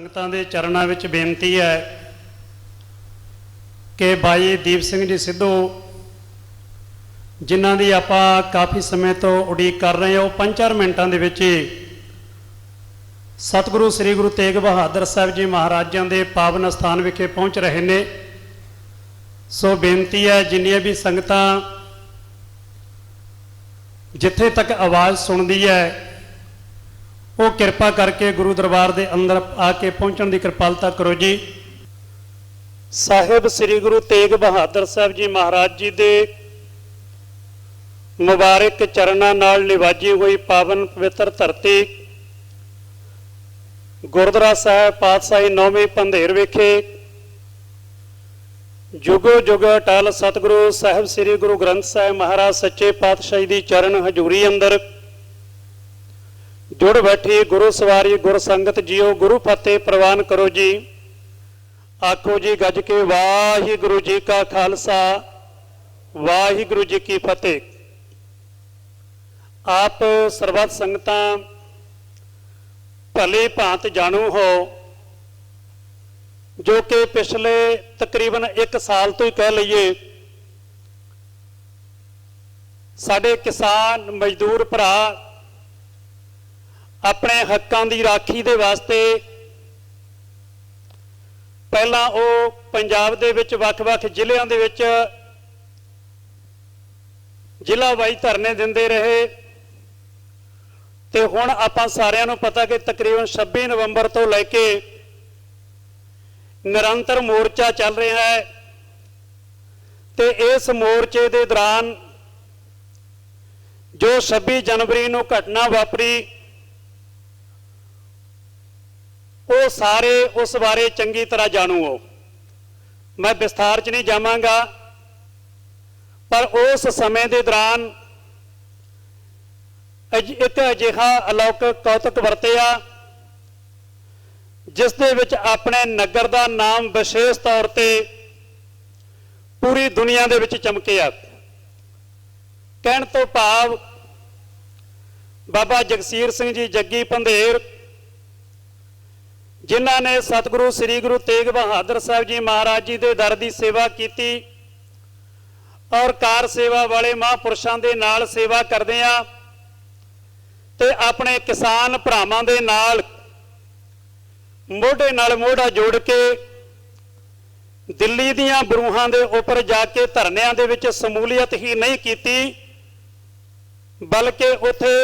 संगतां दे चरणां विच बेनती है कि भाई दीप सिंह जी सिद्धू जिन्हां दी आपां काफ़ी समय तो उड़ीक कर रहे हैं, वो 5-4 मिनटां दे विच ही सतगुरु श्री गुरु तेग बहादुर साहब जी महाराजां दे पावन स्थान विखे पहुँच रहे ने। सो बेनती है जिन्नियां भी संगतां जिथे तक आवाज़ सुनदी है वो किरपा करके गुरु दरबार के अंदर आके पहुँचने की कृपालता करो जी। साहिब श्री गुरु तेग बहादुर साहब जी महाराज जी दे मुबारक चरणां नाल निवाजी हुई पावन पवित्र धरती गुरुद्वारा साहिब पातशाही 9वीं पंधेर विखे जुगो जुग अटल सतगुरु साहिब श्री गुरु ग्रंथ साहिब महाराज सच्चे पातशाही दी चरण हजूरी अंदर जुड़ बैठी गुरु सवारी गुर संगत जियो गुरु फतेह प्रवान करो जी। आखो जी गज के वाहिगुरु जी का खालसा वाहिगुरु जी की फतेह। आप सर्वत संगतां भली भांत जाणू हो जो कि पिछले तकरीबन 1 साल तो ही कह लीए साडे किसान मजदूर भरा अपने हकों की राखी दे वास्ते पहला वो पंजाब दे विच वख-वख जिलियां दे विच जिला वाई धरने दिंदे रहे ते हुण आपां सारिआं नूं पता कि तकरीबन 26 नवंबर तो लैके निरंतर मोर्चा चल रहा है ते इस मोर्चे दे दौरान जो 26 जनवरी नूं घटना वापरी वो सारे उस बारे चंगी तरह जाणू हो। मैं विस्तार च नहीं जावांगा पर उस समय के दौरान एक अजिहा अलौकिक कौतुक वरतिया जिस दे विच अपने नगर का नाम विशेष तौर पर पूरी दुनिया दे विच चमकिया। कहण तो भाव बाबा जगसीर सिंह जी जग्गी पंधेर जिन्हां ने सतगुरु श्री गुरु तेग बहादुर साहब जी महाराज जी के दर की सेवा की और कार सेवा वाले महापुरुषों के नाल सेवा करदिआं ते अपने किसान भरावां दे नाल मोढे नाल मोढा जोड़ के दिल्ली दीआं बरूहां दे उपर जाके धरनिआं दे विच समूलीयत ही नहीं कीती बल्कि उत्थे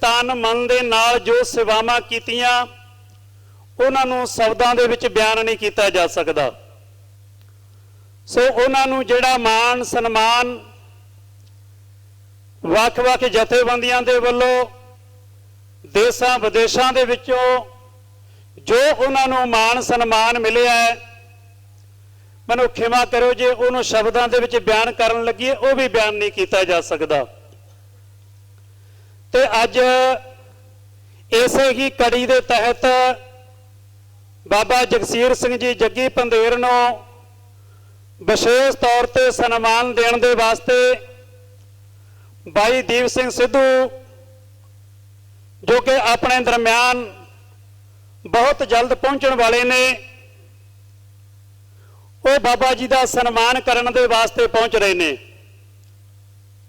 तन मन दे नाल जो सेवावां कीतियां उन्हां नूं शब्दां दे विच बयान नहीं किया जा सकता। सो उन्हां नूं जिहड़ा मान सन्मान वख-वख जथेबंदियां दे वल्लों देशां विदेशां दे विचों जो उन्हां नूं मान सन्मान मिलिया है मैनूं खिमा करो जे उन्होंने शब्दां दे विच बयान करन लगी वो भी बयान नहीं किया जा सकता। ते अज इसे ही कड़ी दे तहत बाबा जगसीर सिंह जी जग्गी पंधेर नूं विशेष तौर पर सन्मान देने दे वास्ते भाई दीप सिंह सिद्धू जो कि अपने दरम्यान बहुत जल्द पहुंचने वाले ने वो बाबा जी का सन्मान करने दे वास्ते पहुंच रहे ने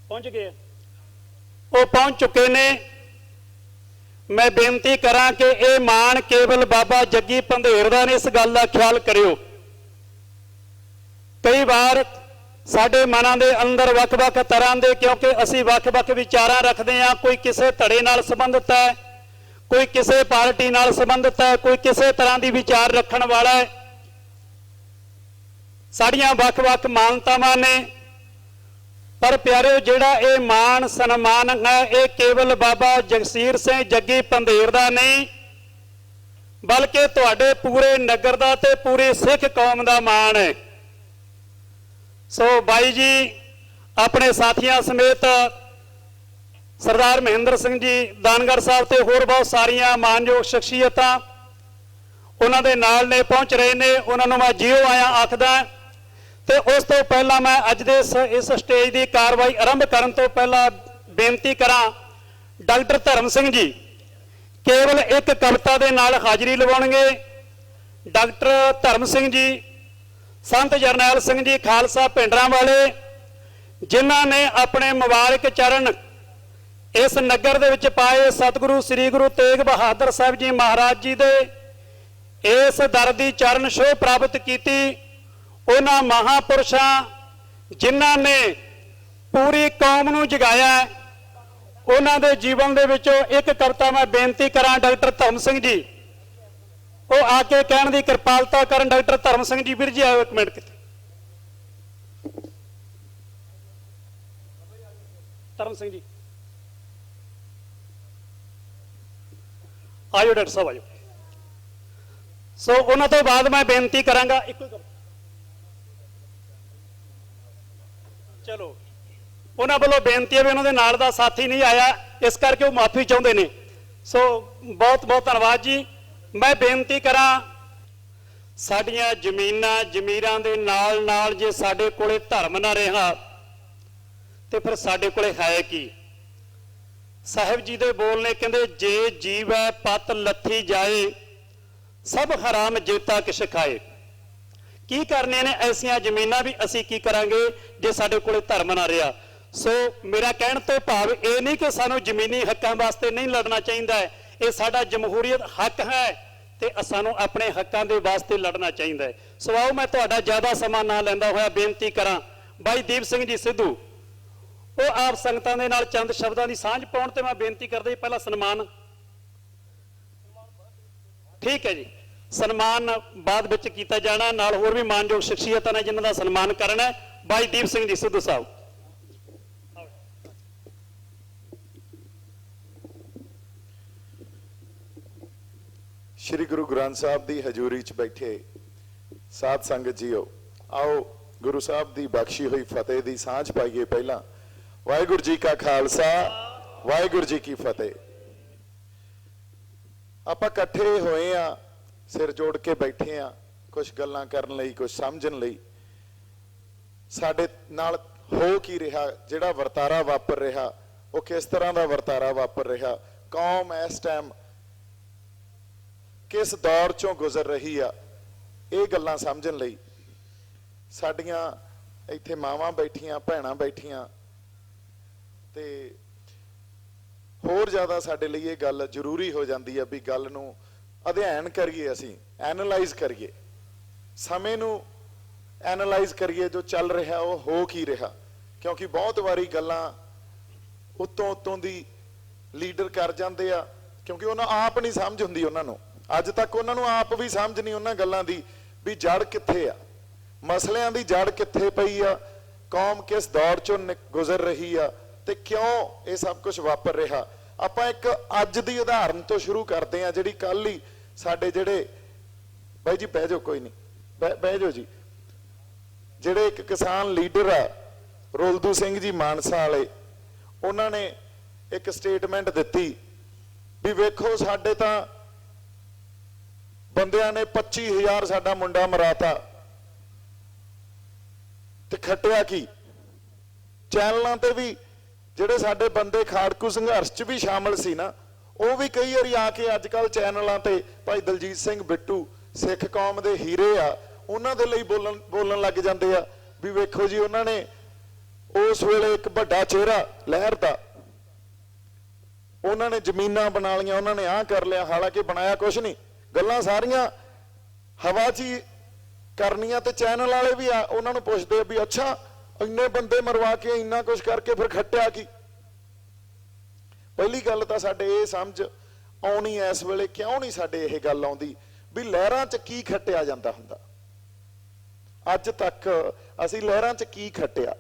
पहुंच गए वो पहुंच चुके ने। मैं बेनती करा कि यह मान केवल बाबा जग्गी पंधेर दा नहीं, इस गल का ख्याल करियो। कई बार साडे मनां दे अंदर वख-वख तरह के क्योंकि असी वख-वख विचारां रखते हैं, कोई किसी धड़े नाल संबंधित है, कोई किसी पार्टी नाल संबंधित है, कोई किसी तरह की विचार रखण वाला है। साड़ियां वख-वख मानतावां ने पर प्यारे जिहड़ा ये मान सन्मान है ये केवल बाबा जगसीर सिंह जग्गी पंधेर दा नहीं बल्कि तुहाडे पूरे नगर दा ते पूरी सिख कौम दा मान है। सो बाई जी अपने साथियों समेत सरदार महेंद्र सिंह जी दानगढ़ साहब ते होर बहुत सारिया मानयोग शख्सियतां उन्हां दे नाल ने पहुंच रहे ने, उन्होंने मैं जियो आया आखदा। तो उस तो पहला मैं अज दे इस स्टेज की कार्रवाई आरंभ करन तो पहला बेनती करा डॉक्टर धर्म सिंह जी केवल एक कविता के नाल हाजिरी लवाउणगे डॉक्टर धर्म सिंह जी, संत जरनैल सिंह जी खालसा पिंडरां वाले, जिन्हां ने अपने मुबारक चरण इस नगर दे विच पाए सतगुरु श्री गुरु तेग बहादुर साहब जी महाराज जी दे इस दर दी चरण छोह प्राप्त की। उन्हां महापुरुषां जिन्हां ने पूरी कौम नूं जगाया, उन्हां दे जीवन दे विचों एक कविता मैं बेनती करां डॉक्टर धर्म सिंह जी, वो आके कहण दी कृपालता करन। डॉक्टर धर्म सिंह जी वीर जी आओ एक मिनट। धर्म सिंह जी आयो, डॉक्टर साहब आयो। सो उन्हां तो बाद मैं बेनती करांगा। चलो उन्हां वालों बेनती है भी उन्हां दे नाल दा साथी नहीं आया, इस करके वो माफी चाहुंदे ने। सो बहुत बहुत धन्यवाद जी। मैं बेनती करा, साडियां जमीनां जमीरां दे नाल नाल जे साडे कोले धर्म ना रहा ते फिर साडे कोले है की। साहिब जी दे बोल ने कहंदे जे जीवै पत लथी जाए सब हराम जेता किश खाए। की करने ने ऐसियां जमीनां भी असी की करांगे जे साडे कोले धर्म ना रहा। सो मेरा कहण तो भाव ये नहीं कि सानू जमीनी हक्कां वास्ते नहीं लड़ना चाहिए, ये साडा जमहूरीयत हक है ते सानू अपने हक्कां दे वास्ते लड़ना चाहिए। सो आओ मैं तुहाडा ज़्यादा समा ना लैंदा होया बेनती करा भाई दीप सिंह जी सिद्धू, वो आप संगतां दे नाल चंद शब्दां दी सांझ पाउण ते मैं बेनती करदा जी पहला सन्मान। ठीक है जी, सन्मान बाद विच कीता जाना, नाल होर भी मानयोग शख्सियतां ने जिन्हां दा सन्मान करना है। भाई दीप सिंह जी सिद्धू साहब। श्री गुरु ग्रंथ साहब की हजूरी च बैठे साध संगत जीओ, आओ गुरु साहब की बख्शी हुई फतेह की सांझ पाइए। पहला वाहिगुरू जी का खालसा, वाहिगुरू जी की फतेह। आपां इकट्ठे होए आ, सिर जोड़ के बैठे आ, कुछ गल्लां करन लई, कुछ समझण लई। साडे नाल हो की रहा, जिहड़ा वरतारा वापर रहा वो किस तरह का वरतारा वापर रहा, कौम इस टाइम किस दौर चों गुजर रही आ, ये गल्लां समझण लई। साडियां इत्थे मावां बैठियां, भैणां बैठियां, ते होर ज़्यादा साडे लई ये गल जरूरी हो जाती है भी गल नूं अध्ययन करिए, असीं एनालाइज करिए, समय नूं एनालाइज करिए, जो चल रहा वो हो की रहा। क्योंकि बहुत वारी गल्लां उत्तों उत्तों दी लीडर कर जाते आ, क्योंकि उन्हां आप नहीं समझ हुंदी उन्हां नूं। अज तक उन्होंने आप भी समझ नहीं उन्होंने गल्लां दी भी जड़ कित्थे आ, मसलियां दी जड़ कित्थे पई आ, कौम किस दौर चों गुजर रही आ ते क्यों ये सब कुछ वापर रहा। आपां एक अज दी उदाहरण तो शुरू करते हैं, जिहड़ी कल ही साडे जिहड़े बाई जी बह जाओ, कोई नहीं बह जाओ जी, जिहड़े एक किसान लीडर आ रोलदू सिंह जी मानसा वाले, उन्होंने एक स्टेटमेंट दित्ती भी वेखो साडे तां बंदियां ने 25,000 साडा मुंडा मराता ते खटिया की। चैनलों ते भी जिहड़े साडे बंदे खाड़कू संघर्ष च भी शामिल सी ना, वो भी कई बारी आके अजकल चैनलों ते भाई दलजीत सिंह बिट्टू सिख कौम दे हीरे आ, उन्हां दे लई बोलन लग जांदे आ भी वेखो जी उन्होंने उस वेले एक वड्डा चेहरा लहर दा, उन्होंने जमीनां बना लियां, उन्होंने आ कर लिया, हालांकि बनाया कुछ नहीं, गल्लां सारियां हवा च ही करनियां। ते चैनल वाले भी उन्होंने पुछदे भी अच्छा इन्ने बंदे मरवा के इन्ना कुछ करके फिर खट्टिया की। पहली गल तां साडे ये समझ आउणी इस वेले क्यों नहीं साडे ये गल आउंदी भी लहरां च की खट्टिया जांदा हुंदा। अज तक असीं लहरां च की खट्टिया,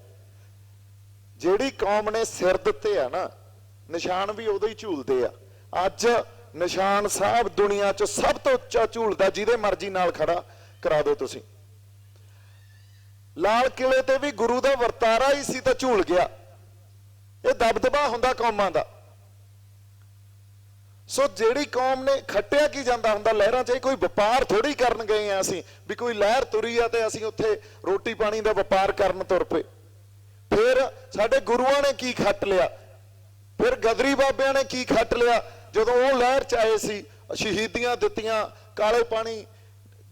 जिहड़ी कौम ने सिर दित्ते आ ना, निशान भी उदों ही झूलदे आ। अज निशान साहब दुनिया च सब तो उच्चा झूलदा, जिहदे मर्जी नाल खड़ा करा दो तुसीं। लाल किले ते भी गुरु दा वरतारा ही सी तां झूल गया। ये दबदबा हुंदा कौमां दा। सो जिहड़ी कौम ने खट्टिया की जांदा हुंदा लहरां च, कोई वपार थोड़ी करन गए आ असीं भी कोई लहर तुरी आ ते असीं उत्थे रोटी पानी दा वपार करन तुर पे। फिर साडे गुरुआं ने की खट लिया, फिर गदरी बाबियां ने की खट लिया जदों वो लहर च आए सी, शहीदियां दित्तियां, काले पानी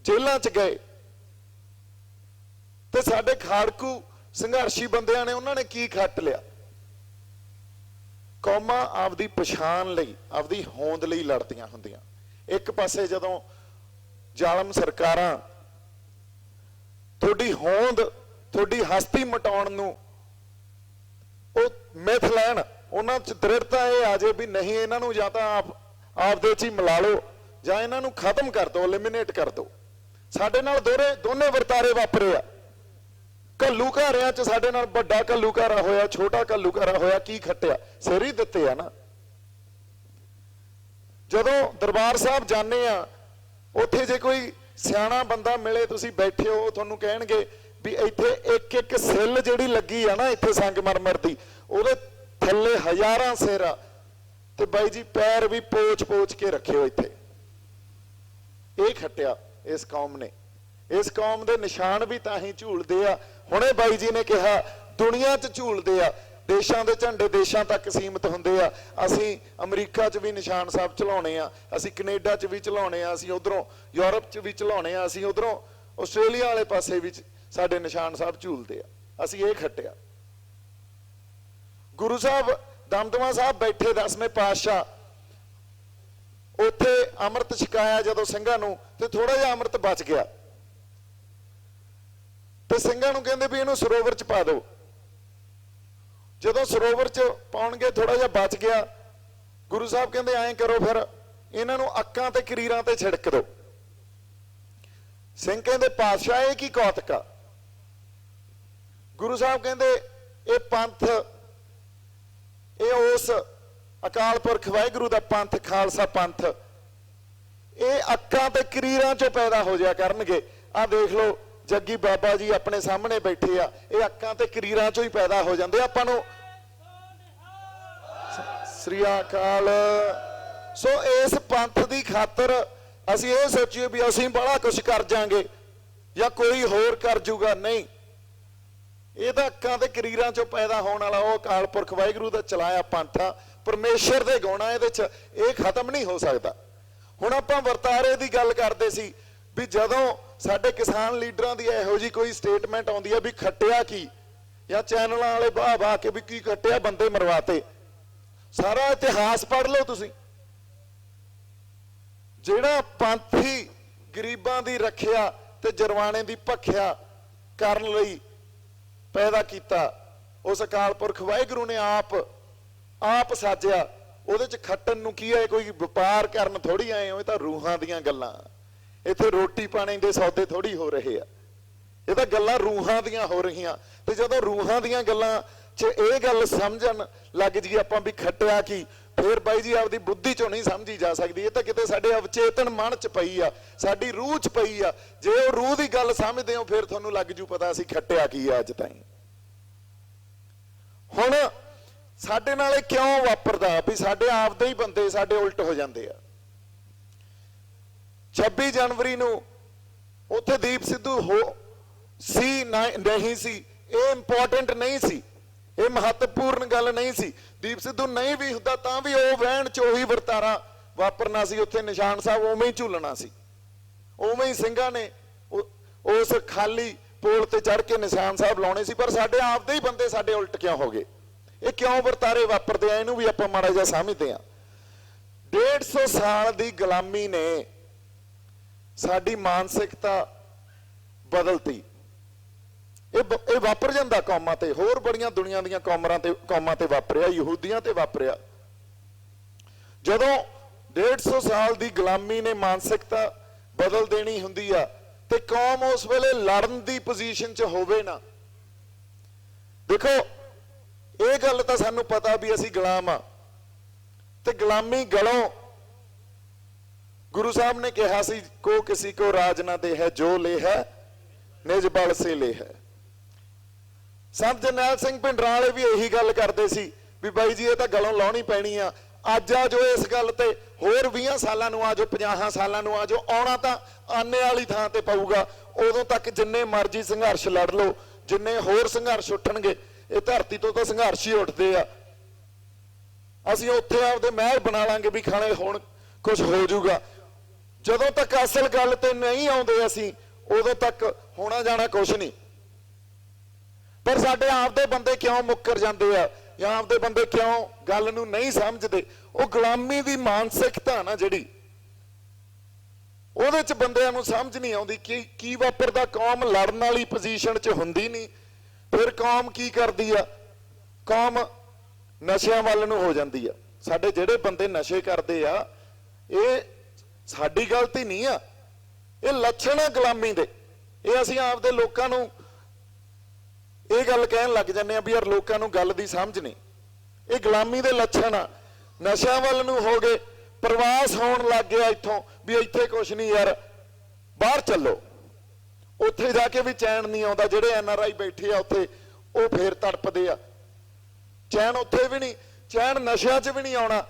ਜੇਲ੍ਹਾਂ 'ਚ ਗਏ ਤੇ ਸਾਡੇ ਖਾੜਕੂ ਸੰਘਰਸ਼ੀ ਬੰਦਿਆਂ ਨੇ ਉਹਨਾਂ ਨੇ ਕੀ ਖੱਟ ਲਿਆ। ਕੌਮਾਂ ਆਪਦੀ ਪਛਾਣ ਲਈ, ਆਪਦੀ ਹੋਂਦ ਲਈ ਲੜਦੀਆਂ ਹੁੰਦੀਆਂ। ਇੱਕ ਪਾਸੇ ਜਦੋਂ ਜ਼ਾਲਮ ਸਰਕਾਰਾਂ ਤੁਹਾਡੀ ਹੋਂਦ, ਤੁਹਾਡੀ ਹਸਤੀ ਮਿਟਾਉਣ ਨੂੰ ਉਹ ਮਿੱਥ ਲੈਣ, ਉਹਨਾਂ 'ਚ ਦ੍ਰਿੜਤਾ ਇਹ ਆ ਜੇ ਵੀ ਨਹੀਂ, ਇਹਨਾਂ ਨੂੰ ਜਾਂ ਤਾਂ ਆਪਦੇ 'ਚ ਹੀ ਮਿਲਾ ਲਓ ਜਾਂ ਇਹਨਾਂ ਨੂੰ ਖਤਮ ਕਰ ਦਿਓ, ਐਲੀਮੀਨੇਟ ਕਰ ਦਿਓ। ਸਾਡੇ ਨਾਲ ਦੋਨੇ ਵਰਤਾਰੇ ਵਾਪਰੇ ਆ। ਘੱਲੂਘਾਰਿਆਂ 'ਚ ਸਾਡੇ ਨਾਲ ਵੱਡਾ ਘੱਲੂਘਾਰਾ ਹੋਇਆ, ਛੋਟਾ ਘੱਲੂਘਾਰਾ ਹੋਇਆ, ਕੀ ਖੱਟਿਆ? ਸਿਰ ਹੀ ਦਿੱਤੇ ਆ ਨਾ। ਜਦੋਂ ਦਰਬਾਰ ਸਾਹਿਬ ਜਾਂਦੇ ਆ, ਉੱਥੇ ਜੇ ਕੋਈ ਸਿਆਣਾ ਬੰਦਾ ਮਿਲੇ, ਤੁਸੀਂ ਬੈਠੇ ਹੋ, ਤੁਹਾਨੂੰ ਕਹਿਣਗੇ ਵੀ ਇੱਥੇ ਇੱਕ ਇੱਕ ਸਿੱਲ ਜਿਹੜੀ ਲੱਗੀ ਆ ਨਾ ਇੱਥੇ ਸੰਗਮਰਮਰ ਦੀ, ਉਹਦੇ ਥੱਲੇ ਹਜ਼ਾਰਾਂ ਸਿਰ ਆ, ਤੇ ਬਾਈ ਜੀ ਪੈਰ ਵੀ ਪੋਚ ਕੇ ਰੱਖਿਓ ਇੱਥੇ। ਇਹ ਖੱਟਿਆ ਇਸ ਕੌਮ ਨੇ। ਇਸ ਕੌਮ ਦੇ ਨਿਸ਼ਾਨ ਵੀ ਤਾਂ ਹੀ ਝੂਲਦੇ ਆ। ਹੁਣੇ ਬਾਈ ਜੀ ਨੇ ਕਿਹਾ ਦੁਨੀਆ 'ਚ ਝੂਲਦੇ ਆ, ਦੇਸ਼ਾਂ ਦੇ ਝੰਡੇ ਦੇਸ਼ਾਂ ਤੱਕ ਸੀਮਤ ਹੁੰਦੇ ਆ। ਅਸੀਂ ਅਮਰੀਕਾ 'ਚ ਵੀ ਨਿਸ਼ਾਨ ਸਾਹਿਬ ਚਲਾਉਣੇ ਆ, ਅਸੀਂ ਕੈਨੇਡਾ 'ਚ ਵੀ ਚਲਾਉਣੇ ਆ, ਅਸੀਂ ਉਧਰੋਂ ਯੂਰਪ 'ਚ ਵੀ ਚਲਾਉਣੇ ਆ, ਅਸੀਂ ਉਧਰੋਂ ਆਸਟ੍ਰੇਲੀਆ ਵਾਲੇ ਪਾਸੇ ਵੀ ਸਾਡੇ ਨਿਸ਼ਾਨ ਸਾਹਿਬ ਝੂਲਦੇ ਆ। ਅਸੀਂ ਇਹ ਖੱਟਿਆ। ਗੁਰੂ ਸਾਹਿਬ ਦਮਦਮਾ ਸਾਹਿਬ ਬੈਠੇ 10ਵੇਂ ਪਾਤਸ਼ਾਹ, ਉੱਥੇ ਅੰਮ੍ਰਿਤ ਛਕਾਇਆ ਜਦੋਂ ਸਿੰਘਾਂ ਨੂੰ, ਤੇ ਥੋੜਾ ਜਿਹਾ ਅੰਮ੍ਰਿਤ ਬਚ ਗਿਆ ਤੇ ਸਿੰਘਾਂ ਨੂੰ ਕਹਿੰਦੇ ਵੀ ਇਹਨੂੰ ਸਰੋਵਰ 'ਚ ਪਾ ਦਿਓ। ਜਦੋਂ ਸਰੋਵਰ 'ਚ ਪਾਉਣਗੇ ਥੋੜਾ ਜਿਹਾ ਬਚ ਗਿਆ, ਗੁਰੂ ਸਾਹਿਬ ਕਹਿੰਦੇ ਐਂ ਕਰੋ ਫਿਰ ਇਹਨਾਂ ਨੂੰ ਅੱਕਾਂ ਤੇ ਕਰੀਰਾਂ ਤੇ ਛਿੜਕ ਦਿਓ। ਸਿੰਘ ਕਹਿੰਦੇ ਪਾਤਸ਼ਾਹ ਇਹ ਕੀ ਕੌਤਕ ਆ? ਗੁਰੂ ਸਾਹਿਬ ਕਹਿੰਦੇ ਇਹ ਪੰਥ, ਇਹ ਉਸ ਅਕਾਲ ਪੁਰਖ ਵਾਹਿਗੁਰੂ ਦਾ ਪੰਥ, ਖਾਲਸਾ ਪੰਥ, ਇਹ ਅੱਕਾਂ ਤੇ ਕਰੀਰਾਂ 'ਚੋਂ ਪੈਦਾ ਹੋ ਜਾਇਆ ਕਰਨਗੇ। ਆਹ ਦੇਖ ਲਓ ਜੱਗੀ ਬਾਬਾ ਜੀ ਆਪਣੇ ਸਾਹਮਣੇ ਬੈਠੇ ਆ, ਇਹ ਅੱਕਾਂ ਤੇ ਕਰੀਰਾਂ 'ਚੋਂ ਹੀ ਪੈਦਾ ਹੋ ਜਾਂਦੇ। ਆਪਾਂ ਨੂੰ ਸ੍ਰੀ ਅਕਾਲ। ਸੋ ਇਸ ਪੰਥ ਦੀ ਖਾਤਰ ਅਸੀਂ ਇਹ ਸੋਚੀਏ ਵੀ ਅਸੀਂ ਬੜਾ ਕੁਝ ਕਰ ਜਾਾਂਗੇ ਜਾਂ ਕੋਈ ਹੋਰ ਕਰ ਜੂਗਾ, ਨਹੀਂ। ਇਹ ਤਾਂ ਅੱਕਾਂ ਤੇ ਕਰੀਰਾਂ 'ਚੋਂ ਪੈਦਾ ਹੋਣ ਵਾਲਾ ਉਹ ਅਕਾਲ ਪੁਰਖ ਵਾਹਿਗੁਰੂ ਦਾ ਚਲਾਇਆ ਪੰਥ ਆ, ਪਰਮੇਸ਼ਰ ਦੇ ਗੁਣ ਆ ਇਹਦੇ 'ਚ, ਇਹ ਖਤਮ ਨਹੀਂ ਹੋ ਸਕਦਾ। ਹੁਣ ਆਪਾਂ ਵਰਤਾਰੇ ਦੀ ਗੱਲ ਕਰਦੇ ਸੀ ਵੀ ਜਦੋਂ ਸਾਡੇ ਕਿਸਾਨ ਲੀਡਰਾਂ ਦੀ ਇਹੋ ਜੀ ਕੋਈ ਸਟੇਟਮੈਂਟ ਆਉਂਦੀ ਹੈ ਵੀ ਖੱਟਿਆ ਕੀ, ਜਾਂ ਚੈਨਲਾਂ ਵਾਲੇ ਬਾਹ ਕੇ ਵੀ ਕੀ ਖੱਟਿਆ, ਬੰਦੇ ਮਰਵਾਤੇ। ਸਾਰਾ ਇਤਿਹਾਸ ਪੜ੍ਹ ਲਓ ਤੁਸੀਂ। ਜਿਹੜਾ ਪੰਥੀ ਗਰੀਬਾਂ ਦੀ ਰੱਖਿਆ ਤੇ ਜਰਵਾਣੇ ਦੀ ਭਖਿਆ ਕਰਨ ਲਈ ਪੈਦਾ ਕੀਤਾ, ਉਸ ਅਕਾਲ ਪੁਰਖ ਵਾਹਿਗੁਰੂ ਨੇ ਆਪ ਸਾਜਿਆ। ਉਹਦੇ 'ਚ ਖੱਟਣ ਨੂੰ ਕੀ ਹੈ? ਕੋਈ ਵਪਾਰ ਕਰਨ ਥੋੜੀ ਆਏ ਹੋ, ਇਹ ਤਾਂ ਰੂਹਾਂ ਦੀਆਂ ਗੱਲਾਂ। ਇੱਥੇ ਰੋਟੀ ਪਾਣੀ ਦੇ ਸੌਦੇ ਥੋੜੀ ਹੋ ਰਹੇ ਆ, ਇਹ ਤਾਂ ਗੱਲਾਂ ਰੂਹਾਂ ਦੀਆਂ ਹੋ ਰਹੀਆਂ। ਤੇ ਜਦੋਂ ਰੂਹਾਂ ਦੀਆਂ ਗੱਲਾਂ 'ਚ ਇਹ ਗੱਲ ਸਮਝਣ ਲੱਗ ਜੀ ਆਪਾਂ ਵੀ ਖੱਟਿਆ ਕੀ, ਫਿਰ ਬਾਈ ਜੀ ਆਪਦੀ ਬੁੱਧੀ 'ਚੋਂ ਨਹੀਂ ਸਮਝੀ ਜਾ ਸਕਦੀ। ਇਹ ਤਾਂ ਕਿਤੇ ਸਾਡੇ ਅਵਚੇਤਨ ਮਨ 'ਚ ਪਈ ਆ, ਸਾਡੀ ਰੂਹ 'ਚ ਪਈ ਆ। ਜੇ ਉਹ ਰੂਹ ਦੀ ਗੱਲ ਸਮਝਦੇ ਹੋ ਫਿਰ ਤੁਹਾਨੂੰ ਲੱਗ ਜੂ ਪਤਾ ਅਸੀਂ ਖੱਟਿਆ ਕੀ ਆ ਅੱਜ ਤਾਈਂ। ਹੁਣ ਸਾਡੇ ਨਾਲ ਇਹ ਕਿਉਂ ਵਾਪਰਦਾ ਵੀ ਸਾਡੇ ਆਪਦੇ ਹੀ ਬੰਦੇ ਸਾਡੇ ਉਲਟ ਹੋ ਜਾਂਦੇ ਆ। 26 ਜਨਵਰੀ ਨੂੰ ਉੱਥੇ ਦੀਪ ਸਿੱਧੂ ਸੀ ਨਹੀਂ ਸੀ, ਇਹ ਇੰਪੋਰਟੈਂਟ ਨਹੀਂ ਸੀ, ਇਹ ਮਹੱਤਵਪੂਰਨ ਗੱਲ ਨਹੀਂ ਸੀ। ਦੀਪ ਸਿੱਧੂ ਨਹੀਂ ਵੀ ਹੁੰਦਾ ਤਾਂ ਵੀ ਉਹ ਵਹਿਣ 'ਚ ਉਹੀ ਵਰਤਾਰਾ ਵਾਪਰਨਾ ਸੀ। ਉੱਥੇ ਨਿਸ਼ਾਨ ਸਾਹਿਬ ਉਵੇਂ ਹੀ ਝੂਲਣਾ ਸੀ, ਉਵੇਂ ਹੀ ਸਿੰਘਾਂ ਨੇ ਉਸ ਖਾਲੀ ਪੋਲ ਤੇ ਚੜ ਕੇ ਨਿਸ਼ਾਨ ਸਾਹਿਬ ਲਾਉਣੇ ਸੀ। ਪਰ ਸਾਡੇ ਆਪਦੇ ਹੀ ਬੰਦੇ ਸਾਡੇ ਉਲਟ ਕਿਉਂ ਹੋ ਗਏ? ਇਹ ਕਿਉਂ ਵਰਤਾਰੇ ਵਾਪਰਦੇ ਆ? ਇਹਨੂੰ ਵੀ ਆਪਾਂ ਮਾੜਾ ਜਿਹਾ ਸਮਝਦੇ ਆ। 150 ਸਾਲ ਦੀ ਗੁਲਾਮੀ ਨੇ ਸਾਡੀ ਮਾਨਸਿਕਤਾ ਬਦਲਤੀ। ਇਹ ਵਾਪਰ ਜਾਂਦਾ ਕੌਮਾਂ ਤੇ, ਹੋਰ ਬੜੀਆਂ ਦੁਨੀਆ ਦੀਆਂ ਕੌਮਾਂ ਤੇ ਵਾਪਰਿਆ, ਯਹੂਦੀਆਂ ਤੇ ਵਾਪਰਿਆ। ਜਦੋਂ 150 ਸਾਲ ਦੀ ਗੁਲਾਮੀ ਨੇ ਮਾਨਸਿਕਤਾ ਬਦਲ ਦੇਣੀ ਹੁੰਦੀ ਆ ਤੇ ਕੌਮ ਉਸ ਵੇਲੇ ਲੜਨ ਦੀ ਪੋਜੀਸ਼ਨ 'ਚ ਹੋਵੇ ਨਾ। ਦੇਖੋ ਇਹ ਗੱਲ ਤਾਂ ਸਾਨੂੰ ਪਤਾ ਵੀ ਅਸੀਂ ਗੁਲਾਮ ਆ, ਤੇ ਗੁਲਾਮੀ ਗਲੋਂ ਗੁਰੂ ਸਾਹਿਬ ਨੇ ਕਿਹਾ ਸੀ ਕੋ ਕਿਸੇ ਕੋ ਰਾਜ ਨਾ ਦੇ ਹੈ, ਜੋ ਲੈ ਹੈ ਨਿਜ ਬਲ ਸੇ ਲੈ ਹੈ। ਸੰਤ ਜਰਨੈਲ ਸਿੰਘ ਭਿੰਡਰਾਂ ਵਾਲੇ ਵੀ ਇਹੀ ਗੱਲ ਕਰਦੇ ਸੀ ਵੀ ਬਾਈ ਜੀ ਇਹ ਤਾਂ ਗਲੋਂ ਲਾਉਣੀ ਪੈਣੀ ਆ। ਅੱਜ ਆ ਜੋ ਇਸ ਗੱਲ ਤੇ, ਹੋਰ 20 ਸਾਲਾਂ ਨੂੰ ਆ ਜੋ, 50 ਸਾਲਾਂ ਨੂੰ ਆ ਜੋ, ਆਉਣਾ ਤਾਂ ਆਨੇ ਵਾਲੀ ਥਾਂ ਤੇ ਪਊਗਾ। ਉਦੋਂ ਤੱਕ ਜਿੰਨੇ ਮਰਜ਼ੀ ਸੰਘਰਸ਼ ਲੜ ਲਓ, ਜਿੰਨੇ ਹੋਰ ਸੰਘਰਸ਼ ਉੱਠਣਗੇ, ਇਹ ਧਰਤੀ ਤੋਂ ਤਾਂ ਸੰਘਰਸ਼ ਹੀ ਉੱਠਦੇ ਆ। ਅਸੀਂ ਉੱਥੇ ਆਪਦੇ ਮਹਿਲ ਬਣਾ ਲਾਂਗੇ ਵੀ ਖਾਣੇ ਹੁਣ ਕੁਝ ਹੋ ਜਾਊਗਾ। ਜਦੋਂ ਤੱਕ ਅਸਲ ਗੱਲ ਤੇ ਨਹੀਂ ਆਉਂਦੇ ਅਸੀਂ ਉਦੋਂ ਤੱਕ ਹੋਣਾ ਜਾਣਾ ਕੁਛ ਨਹੀਂ। ਪਰ ਸਾਡੇ ਆਪਦੇ ਬੰਦੇ ਕਿਉਂ ਮੁੱਕਰ ਜਾਂਦੇ ਆ ਜਾਂ ਆਪਦੇ ਬੰਦੇ ਕਿਉਂ ਗੱਲ ਨੂੰ ਨਹੀਂ ਸਮਝਦੇ? ਉਹ ਗੁਲਾਮੀ ਦੀ ਮਾਨਸਿਕਤਾ ਨਾ ਜਿਹੜੀ, ਉਹਦੇ ਚ ਬੰਦਿਆਂ ਨੂੰ ਸਮਝ ਨਹੀਂ ਆਉਂਦੀ ਕਿ ਕੀ ਵਾਪਰਦਾ। ਕੌਮ ਲੜਨ ਵਾਲੀ ਪੋਜੀਸ਼ਨ ਚ ਹੁੰਦੀ ਨਹੀਂ, ਫਿਰ ਕੌਮ ਕੀ ਕਰਦੀ ਆ? ਕੌਮ ਨਸ਼ਿਆਂ ਵੱਲ ਨੂੰ ਹੋ ਜਾਂਦੀ ਆ। ਸਾਡੇ ਜਿਹੜੇ ਬੰਦੇ ਨਸ਼ੇ ਕਰਦੇ ਆ, ਇਹ ਸਾਡੀ ਗਲਤੀ ਨਹੀਂ ਆ, ਇਹ ਲੱਛਣ ਆ ਗੁਲਾਮੀ ਦੇ। ਇਹ ਅਸੀਂ ਆਪਦੇ ਲੋਕਾਂ ਨੂੰ ਇਹ ਗੱਲ ਕਹਿਣ ਲੱਗ ਜਾਂਦੇ ਆ ਵੀ ਯਾਰ ਲੋਕਾਂ ਨੂੰ ਗੱਲ ਦੀ ਸਮਝ ਨਹੀਂ। ਇਹ ਗੁਲਾਮੀ ਦੇ ਲੱਛਣ ਆ। ਨਸ਼ਿਆਂ ਵੱਲ ਨੂੰ ਹੋ ਗਏ, ਪ੍ਰਵਾਸ ਹੋਣ ਲੱਗ ਗਿਆ ਇੱਥੋਂ ਵੀ ਇੱਥੇ ਕੁਛ ਨਹੀਂ ਯਾਰ, ਬਾਹਰ ਚੱਲੋ। ਉੱਥੇ ਜਾ ਕੇ ਵੀ ਚੈਨ ਨਹੀਂ ਆਉਂਦਾ। ਜਿਹੜੇ NRI ਬੈਠੇ ਆ ਉੱਥੇ, ਉਹ ਫੇਰ ਤੜਪਦੇ ਆ। ਚੈਨ ਉੱਥੇ ਵੀ ਨਹੀਂ, ਚੈਨ ਨਸ਼ਿਆਂ 'ਚ ਵੀ ਨਹੀਂ ਆਉਣਾ।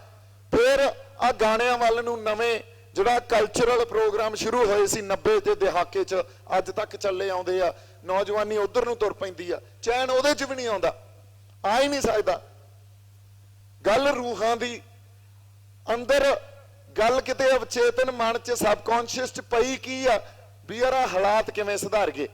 ਫਿਰ ਆ ਗਾਣਿਆਂ ਵੱਲ ਨੂੰ ਨਵੇਂ ਜਿਹੜਾ ਕਲਚਰਲ ਪ੍ਰੋਗਰਾਮ ਸ਼ੁਰੂ ਹੋਏ ਸੀ 90 ਦੇ ਦਹਾਕੇ 'ਚ, ਅੱਜ ਤੱਕ ਚੱਲੇ ਆਉਂਦੇ ਆ। ਨੌਜਵਾਨੀ ਉਧਰ ਨੂੰ ਤੁਰ ਪੈਂਦੀ ਆ, ਚੈਨ ਉਹਦੇ 'ਚ ਵੀ ਨਹੀਂ ਆਉਂਦਾ, ਆ ਹੀ ਨਹੀਂ ਸਕਦਾ। ਗੱਲ ਰੂਹਾਂ ਦੀ, ਅੰਦਰ ਗੱਲ ਕਿਤੇ ਅਵਚੇਤਨ ਮਨ 'ਚ ਸਬਕੌਂਸ਼ੀਅਸ 'ਚ ਪਈ ਕੀ ਆ ਵੀ ਯਾਰ ਆਹ ਹਾਲਾਤ ਕਿਵੇਂ ਸੁਧਾਰ ਗਏ,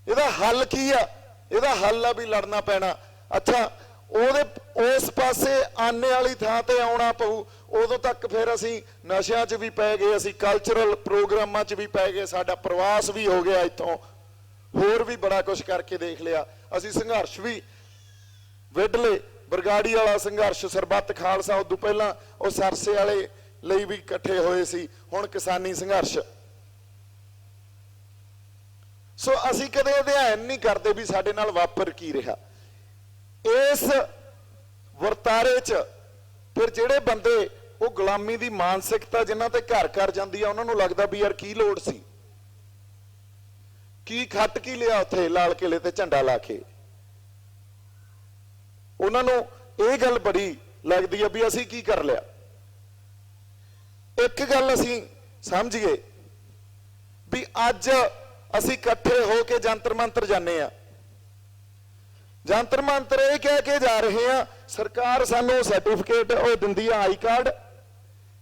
ਇਹਦਾ ਹੱਲ ਕੀ ਆ? ਇਹਦਾ ਹੱਲ ਆ ਵੀ ਲੜਨਾ ਪੈਣਾ। ਅੱਛਾ, ਉਹਦੇ ਉਸ ਪਾਸੇ ਆਨੇ ਵਾਲੀ ਥਾਂ ਤੇ ਆਉਣਾ ਪਊ। ਉਦੋਂ ਤੱਕ ਫਿਰ ਅਸੀਂ ਨਸ਼ਿਆਂ 'ਚ ਵੀ ਪੈ ਗਏ, ਅਸੀਂ ਕਲਚਰਲ ਪ੍ਰੋਗਰਾਮਾਂ 'ਚ ਵੀ ਪੈ ਗਏ, ਸਾਡਾ ਪ੍ਰਵਾਸ ਵੀ ਹੋ ਗਿਆ ਇੱਥੋਂ, ਹੋਰ ਵੀ ਬੜਾ ਕੁਝ ਕਰਕੇ ਦੇਖ ਲਿਆ। ਅਸੀਂ ਸੰਘਰਸ਼ ਵੀ ਵਿੱਢ ਲਏ, ਬਰਗਾੜੀ ਵਾਲਾ ਸੰਘਰਸ਼, ਸਰਬੱਤ ਖਾਲਸਾ, ਉਦੋਂ ਪਹਿਲਾਂ ਉਹ ਸਰਸੇ ਵਾਲੇ ਲਈ ਵੀ ਇਕੱਠੇ ਹੋਏ ਸੀ, ਹੁਣ ਕਿਸਾਨੀ ਸੰਘਰਸ਼। ਸੋ ਅਸੀਂ ਕਦੇ ਅਧਿਐਨ ਨਹੀਂ ਕਰਦੇ ਵੀ ਸਾਡੇ ਨਾਲ ਵਾਪਰ ਕੀ ਰਿਹਾ। ਇਸ ਵਰਤਾਰੇ 'ਚ ਫਿਰ ਜਿਹੜੇ ਬੰਦੇ ਉਹ ਗੁਲਾਮੀ ਦੀ ਮਾਨਸਿਕਤਾ ਜਿਨ੍ਹਾਂ ਤੇ ਘਰ ਕਰ ਜਾਂਦੀ ਆ, ਉਹਨਾਂ ਨੂੰ ਲੱਗਦਾ ਵੀ ਯਾਰ ਕੀ ਲੋੜ ਸੀ, ਕੀ ਖੱਟ ਕੀ ਲਿਆ ਉੱਥੇ ਲਾਲ ਕਿਲੇ ਤੇ ਝੰਡਾ ਲਾ ਕੇ। ਉਹਨਾਂ ਨੂੰ ਇਹ ਗੱਲ ਬੜੀ ਲੱਗਦੀ ਆ ਵੀ ਅਸੀਂ ਕੀ ਕਰ ਲਿਆ। ਇੱਕ ਗੱਲ ਅਸੀਂ ਸਮਝੀਏ ਵੀ ਅੱਜ ਅਸੀਂ ਇਕੱਠੇ ਹੋ ਕੇ ਜੰਤਰ ਮੰਤਰ ਜਾਂਦੇ ਆ, ਜੰਤਰ ਮੰਤਰ ਇਹ ਕਹਿ ਕੇ ਜਾ ਰਹੇ ਆ ਸਰਕਾਰ ਸਾਨੂੰ ਸਰਟੀਫਿਕੇਟ ਉਹ ਦਿੰਦੀ ਆ, ਆਈ ਕਾਰਡ,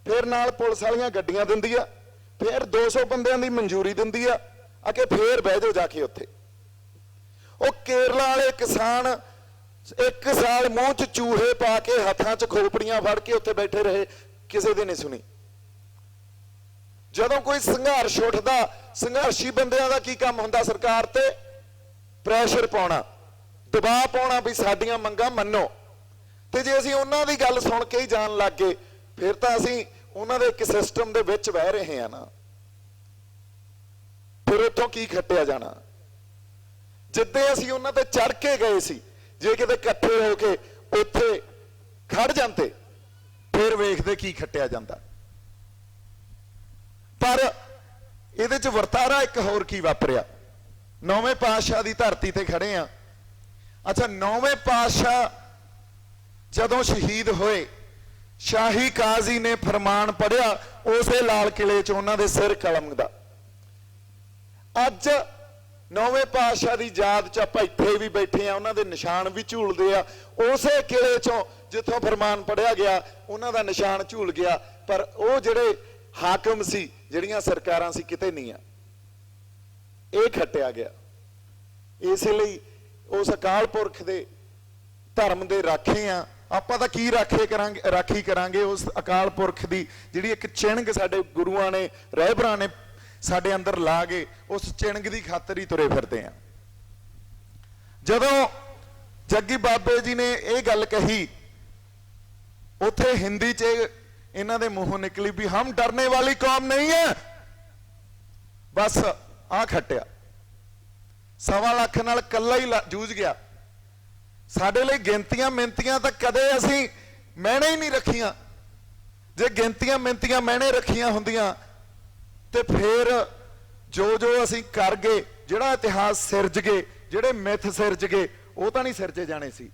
ਫਿਰ ਨਾਲ ਪੁਲਿਸ ਵਾਲੀਆਂ ਗੱਡੀਆਂ ਦਿੰਦੀ ਆ, ਫਿਰ 200 ਬੰਦਿਆਂ ਦੀ ਮਨਜ਼ੂਰੀ ਦਿੰਦੀ ਆ ਕਿ ਫੇਰ ਬਹਿ ਜਾਓ ਜਾ ਕੇ ਉੱਥੇ। ਉਹ ਕੇਰਲਾ ਵਾਲੇ ਕਿਸਾਨ 1 ਸਾਲ ਮੂੰਹ 'ਚ ਚੂਹੇ ਪਾ ਕੇ ਹੱਥਾਂ 'ਚ ਖੋਪੜੀਆਂ ਫੜ ਕੇ ਉੱਥੇ ਬੈਠੇ ਰਹੇ, ਕਿਸੇ ਦੀ ਨਹੀਂ ਸੁਣੀ। ਜਦੋਂ ਕੋਈ ਸੰਘਰਸ਼ ਉੱਠਦਾ, ਸੰਘਰਸ਼ੀ ਬੰਦਿਆਂ ਦਾ ਕੀ ਕੰਮ ਹੁੰਦਾ? ਸਰਕਾਰ ਤੇ ਪ੍ਰੈਸ਼ਰ ਪਾਉਣਾ, ਦਬਾਅ ਪਾਉਣਾ ਵੀ ਸਾਡੀਆਂ ਮੰਗਾਂ ਮੰਨੋ। ਤੇ ਜੇ ਅਸੀਂ ਉਹਨਾਂ ਦੀ ਗੱਲ ਸੁਣ ਕੇ ਹੀ ਜਾਣ ਲੱਗ ਗਏ, ਫਿਰ ਤਾਂ ਅਸੀਂ ਉਹਨਾਂ ਦੇ ਇੱਕ ਸਿਸਟਮ ਦੇ ਵਿੱਚ ਬਹਿ ਰਹੇ ਹਾਂ ਨਾ, ਫਿਰ ਉੱਥੋਂ ਕੀ ਖੱਟਿਆ ਜਾਣਾ। ਜਿੱਦੇ ਅਸੀਂ ਉਹਨਾਂ ਤੇ ਚੜ ਕੇ ਗਏ ਸੀ, ਜੇ ਕਿਤੇ ਇਕੱਠੇ ਹੋ ਕੇ ਉੱਥੇ ਖੜ ਜਾਂਦੇ, ਫਿਰ ਵੇਖਦੇ ਕੀ ਖੱਟਿਆ ਜਾਂਦਾ। ਪਰ ਇਹਦੇ 'ਚ ਵਰਤਾਰਾ ਇੱਕ ਹੋਰ ਕੀ ਵਾਪਰਿਆ। 9ਵੇਂ ਪਾਤਸ਼ਾਹ ਦੀ ਧਰਤੀ ਤੇ ਖੜੇ ਆ। ਅੱਛਾ, 9ਵੇਂ ਪਾਤਸ਼ਾਹ ਜਦੋਂ ਸ਼ਹੀਦ ਹੋਏ, ਸ਼ਾਹੀ ਕਾਜ਼ੀ ਨੇ ਫਰਮਾਨ ਪੜਿਆ ਉਸੇ ਲਾਲ ਕਿਲੇ 'ਚ ਉਹਨਾਂ ਦੇ ਸਿਰ ਕਲਮ ਦਾ। ਅੱਜ 9ਵੇਂ ਪਾਤਸ਼ਾਹ ਦੀ ਯਾਦ 'ਚ ਆਪਾਂ ਇੱਥੇ ਵੀ ਬੈਠੇ ਆ, ਉਹਨਾਂ ਦੇ ਨਿਸ਼ਾਨ ਵੀ ਝੂਲਦੇ ਆ। ਉਸੇ ਕਿਲੇ 'ਚੋਂ ਜਿੱਥੋਂ ਫਰਮਾਨ ਪੜਿਆ ਗਿਆ, ਉਹਨਾਂ ਦਾ ਨਿਸ਼ਾਨ ਝੂਲ ਗਿਆ। ਪਰ ਉਹ ਜਿਹੜੇ ਹਾਕਮ ਸੀ, ਜਿਹੜੀਆਂ ਸਰਕਾਰਾਂ ਸੀ, ਕਿਤੇ ਨਹੀਂ ਆ, ਇਹ ਖੱਟਿਆ ਗਿਆ। ਇਸੇ ਲਈ ਉਸ ਅਕਾਲ ਪੁਰਖ ਦੇ ਧਰਮ ਦੇ ਰਾਖੇ ਆ ਆਪਾਂ। ਤਾਂ ਕੀ ਰਾਖੀ ਕਰਾਂਗੇ ਉਸ ਅਕਾਲ ਪੁਰਖ ਦੀ, ਜਿਹੜੀ ਇੱਕ ਚਿਣਗ ਸਾਡੇ ਗੁਰੂਆਂ ਨੇ, ਰਹਿਬਰਾਂ ਨੇ ਸਾਡੇ ਅੰਦਰ ਲਾ ਗਏ, ਉਸ ਚਿਣਗ ਦੀ ਖਾਤਰ ਹੀ ਤੁਰੇ ਫਿਰਦੇ ਆ। ਜਦੋਂ ਜੱਗੀ ਬਾਬੇ ਜੀ ਨੇ ਇਹ ਗੱਲ ਕਹੀ, ਉੱਥੇ ਹਿੰਦੀ 'ਚ ਇਹਨਾਂ ਦੇ ਮੂੰਹੋਂ ਨਿਕਲੀ ਵੀ ਹਮ ਡਰਨੇ ਵਾਲੀ ਕੌਮ ਨਹੀਂ ਹੈ। ਬਸ ਆ ਖੱਟਿਆ। 1.25 ਲੱਖ ਨਾਲ ਕੱਲਾ ਹੀ ਜੂਝ ਗਿਆ। ਸਾਡੇ ਲਈ ਗਿਣਤੀਆਂ ਮਿੰਤੀਆਂ ਤਾਂ ਕਦੇ ਅਸੀਂ ਮਹਿਣੇ ਹੀ ਨਹੀਂ ਰੱਖੀਆਂ। ਜੇ ਗਿਣਤੀਆਂ ਮਿੰਤੀਆਂ ਮਹਿਣੇ ਰੱਖੀਆਂ ਹੁੰਦੀਆਂ ਤੇ ਫਿਰ ਜੋ ਅਸੀਂ ਕਰ ਗਏ, ਜਿਹੜਾ ਇਤਿਹਾਸ ਸਿਰਜ ਗਏ, ਜਿਹੜੇ ਮਿੱਥ ਸਿਰਜ ਗਏ, ਉਹ ਤਾਂ ਨਹੀਂ ਸਿਰਜੇ ਜਾਣੇ ਸੀ।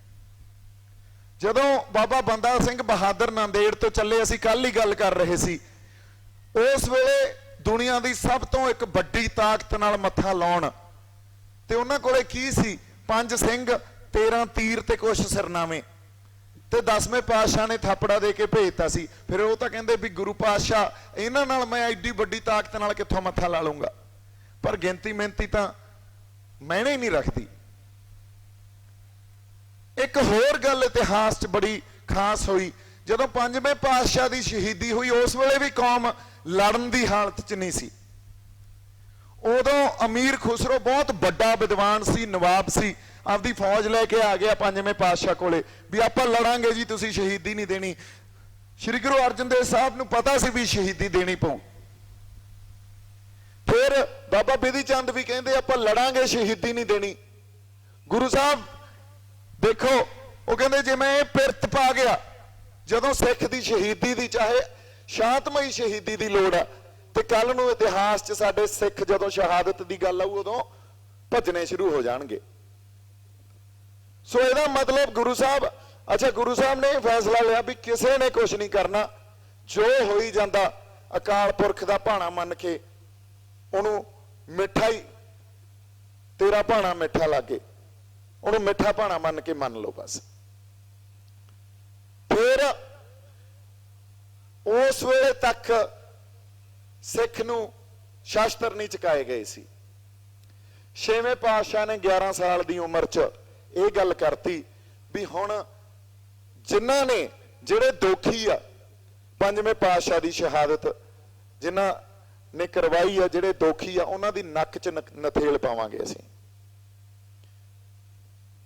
ਜਦੋਂ ਬਾਬਾ ਬੰਦਾ ਸਿੰਘ ਬਹਾਦਰ ਨਾਂਦੇੜ ਤੋਂ ਚੱਲੇ, ਅਸੀਂ ਕੱਲ ਹੀ ਗੱਲ ਕਰ ਰਹੇ ਸੀ, ਉਸ ਵੇਲੇ ਦੁਨੀਆ ਦੀ ਸਭ ਤੋਂ ਇੱਕ ਵੱਡੀ ਤਾਕਤ ਨਾਲ ਮੱਥਾ ਲਾਉਣ, ਤੇ ਉਹਨਾਂ ਕੋਲੇ ਕੀ ਸੀ? 5 ਸਿੰਘ, 13 ਤੀਰ ਤੇ ਕੁਛ ਸਿਰਨਾਵੇਂ। ਤੇ 10ਵੇਂ ਪਾਤਸ਼ਾਹ ਨੇ ਥਾਪੜਾ ਦੇ ਕੇ ਭੇਜਤਾ ਸੀ। ਫਿਰ ਉਹ ਤਾਂ ਕਹਿੰਦੇ ਵੀ ਗੁਰੂ ਪਾਤਸ਼ਾਹ ਇਹਨਾਂ ਨਾਲ ਮੈਂ ਐਡੀ ਵੱਡੀ ਤਾਕਤ ਨਾਲ ਕਿੱਥੋਂ ਮੱਥਾ ਲਾ ਲੂੰਗਾ, ਪਰ ਗਿਣਤੀ ਮਿਹਨਤੀ ਤਾਂ ਮੈਨੇ ਹੀ ਨਹੀਂ ਰੱਖਦੀ। ਇੱਕ ਹੋਰ ਗੱਲ ਇਤਿਹਾਸ 'ਚ ਬੜੀ ਖਾਸ ਹੋਈ, ਜਦੋਂ 5ਵੇਂ ਪਾਤਸ਼ਾਹ ਦੀ ਸ਼ਹੀਦੀ ਹੋਈ ਉਸ ਵੇਲੇ ਵੀ ਕੌਮ ਲੜਨ ਦੀ ਹਾਲਤ 'ਚ ਨਹੀਂ ਸੀ। ਉਦੋਂ ਅਮੀਰ ਖੁਸਰੋ ਬਹੁਤ ਵੱਡਾ ਵਿਦਵਾਨ ਸੀ, ਨਵਾਬ ਸੀ, ਆਪਦੀ ਫੌਜ ਲੈ ਕੇ ਆ ਗਿਆ 5ਵੇਂ ਪਾਤਸ਼ਾਹ ਕੋਲੇ ਵੀ ਆਪਾਂ ਲੜਾਂਗੇ ਜੀ, ਤੁਸੀਂ ਸ਼ਹੀਦੀ ਨਹੀਂ ਦੇਣੀ। ਸ਼੍ਰੀ ਗੁਰੂ ਅਰਜਨ ਦੇਵ ਸਾਹਿਬ ਨੂੰ ਪਤਾ ਸੀ ਵੀ ਸ਼ਹੀਦੀ ਦੇਣੀ ਪਊ। ਫਿਰ ਬਾਬਾ ਬਿਧੀ ਚੰਦ ਵੀ ਕਹਿੰਦੇ ਆਪਾਂ ਲੜਾਂਗੇ, ਸ਼ਹੀਦੀ ਨਹੀਂ ਦੇਣੀ। ਗੁਰੂ ਸਾਹਿਬ ਦੇਖੋ, ਉਹ ਕਹਿੰਦੇ ਜਿਵੇਂ ਇਹ ਪਿਰਤ ਪਾ ਗਿਆ, ਜਦੋਂ ਸਿੱਖ ਦੀ ਸ਼ਹੀਦੀ ਦੀ, ਚਾਹੇ ਸ਼ਾਂਤਮਈ ਸ਼ਹੀਦੀ ਦੀ ਲੋੜ ਆ, ਤੇ ਕੱਲ ਨੂੰ ਇਤਿਹਾਸ 'ਚ ਸਾਡੇ ਸਿੱਖ ਜਦੋਂ ਸ਼ਹਾਦਤ ਦੀ ਗੱਲ ਆਊ ਉਦੋਂ ਭੱਜਣੇ ਸ਼ੁਰੂ ਹੋ ਜਾਣਗੇ। ਸੋ ਇਹਦਾ ਮਤਲਬ ਗੁਰੂ ਸਾਹਿਬ, ਅੱਛਾ ਗੁਰੂ ਸਾਹਿਬ ਨੇ ਇਹ ਫੈਸਲਾ ਲਿਆ ਵੀ ਕਿਸੇ ਨੇ ਕੁਝ ਨਹੀਂ ਕਰਨਾ, ਜੋ ਹੋਈ ਜਾਂਦਾ ਅਕਾਲ ਪੁਰਖ ਦਾ ਭਾਣਾ ਮੰਨ ਕੇ ਉਹਨੂੰ ਮਿੱਠਾ ਹੀ, ਤੇਰਾ ਭਾਣਾ ਮਿੱਠਾ ਲੱਗੇ, ਉਹਨੂੰ ਮਿੱਠਾ ਭਾਣਾ ਮੰਨ ਕੇ ਮੰਨ ਲਓ ਬਸ। ਫਿਰ ਉਸ ਵੇਲੇ ਤੱਕ ਸਿੱਖ ਨੂੰ ਸ਼ਾਸਤਰ ਨਹੀਂ ਚੁਕਾਏ ਗਏ ਸੀ। 6ਵੇਂ ਪਾਤਸ਼ਾਹ ਨੇ 11 ਸਾਲ ਦੀ ਉਮਰ 'ਚ ਇਹ ਗੱਲ ਕਰਤੀ ਵੀ ਹੁਣ ਜਿਨ੍ਹਾਂ ਨੇ, ਜਿਹੜੇ ਦੋਖੀ ਆ 5ਵੇਂ ਪਾਤਸ਼ਾਹ ਦੀ ਸ਼ਹਾਦਤ ਜਿਨ੍ਹਾਂ ਨੇ ਕਰਵਾਈ ਆ, ਜਿਹੜੇ ਦੋਖੀ ਆ, ਉਹਨਾਂ ਦੀ ਨੱਕ 'ਚ ਨਥੇਲ ਪਾਵਾਂਗੇ ਅਸੀਂ।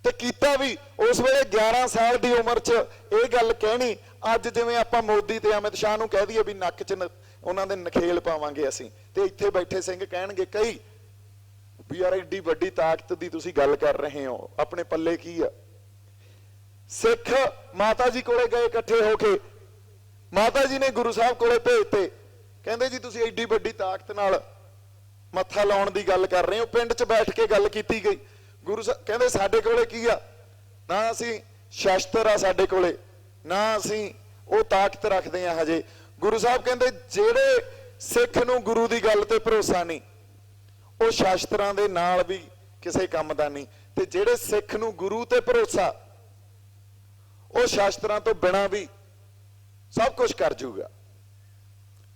ਤੇ ਕੀਤਾ ਵੀ ਉਸ ਵੇਲੇ 11 ਸਾਲ ਦੀ ਉਮਰ 'ਚ ਇਹ ਗੱਲ ਕਹਿਣੀ। ਅੱਜ ਜਿਵੇਂ ਆਪਾਂ ਮੋਦੀ ਤੇ ਅਮਿਤ ਸ਼ਾਹ ਨੂੰ ਕਹਿ ਦਈਏ ਵੀ ਨੱਕ 'ਚ ਉਹਨਾਂ ਦੇ ਨਖੇਲ ਪਾਵਾਂਗੇ ਅਸੀਂ, ਤੇ ਇੱਥੇ ਬੈਠੇ ਸਿੰਘ ਕਹਿਣਗੇ ਕਈ ਵੀ ਯਾਰ ਏਡੀ ਵੱਡੀ ਤਾਕਤ ਦੀ ਤੁਸੀਂ ਗੱਲ ਕਰ ਰਹੇ ਹੋ, ਆਪਣੇ ਪੱਲੇ ਕੀ ਆ। ਸਿੱਖ ਮਾਤਾ ਜੀ ਕੋਲੇ ਗਏ ਇਕੱਠੇ ਹੋ ਕੇ, ਮਾਤਾ ਜੀ ਨੇ ਗੁਰੂ ਸਾਹਿਬ ਕੋਲੇ ਭੇਜਤੇ, ਕਹਿੰਦੇ ਜੀ ਤੁਸੀਂ ਏਡੀ ਵੱਡੀ ਤਾਕਤ ਨਾਲ ਮੱਥਾ ਲਾਉਣ ਦੀ ਗੱਲ ਕਰ ਰਹੇ ਹੋ। ਪਿੰਡ 'ਚ ਬੈਠ ਕੇ ਗੱਲ ਕੀਤੀ ਗਈ। ਗੁਰੂ ਸਾਹਿਬ ਕਹਿੰਦੇ ਸਾਡੇ ਕੋਲੇ ਕੀ ਆ, ਨਾ ਅਸੀਂ ਸ਼ਸਤਰ ਆ ਸਾਡੇ ਕੋਲੇ, ਨਾ ਅਸੀਂ ਉਹ ਤਾਕਤ ਰੱਖਦੇ ਆ ਹਜੇ। ਗੁਰੂ ਸਾਹਿਬ ਕਹਿੰਦੇ ਜਿਹੜੇ ਸਿੱਖ ਨੂੰ ਗੁਰੂ ਦੀ ਗੱਲ ਤੇ ਭਰੋਸਾ ਨਹੀਂ, ਉਹ ਸ਼ਾਸਤਰਾਂ ਦੇ ਨਾਲ ਵੀ ਕਿਸੇ ਕੰਮ ਦਾ ਨਹੀਂ, ਤੇ ਜਿਹੜੇ ਸਿੱਖ ਨੂੰ ਗੁਰੂ ਤੇ ਭਰੋਸਾ, ਉਹ ਸ਼ਾਸਤਰਾਂ ਤੋਂ ਬਿਨਾਂ ਵੀ ਸਭ ਕੁਝ ਕਰ ਜੂਗਾ।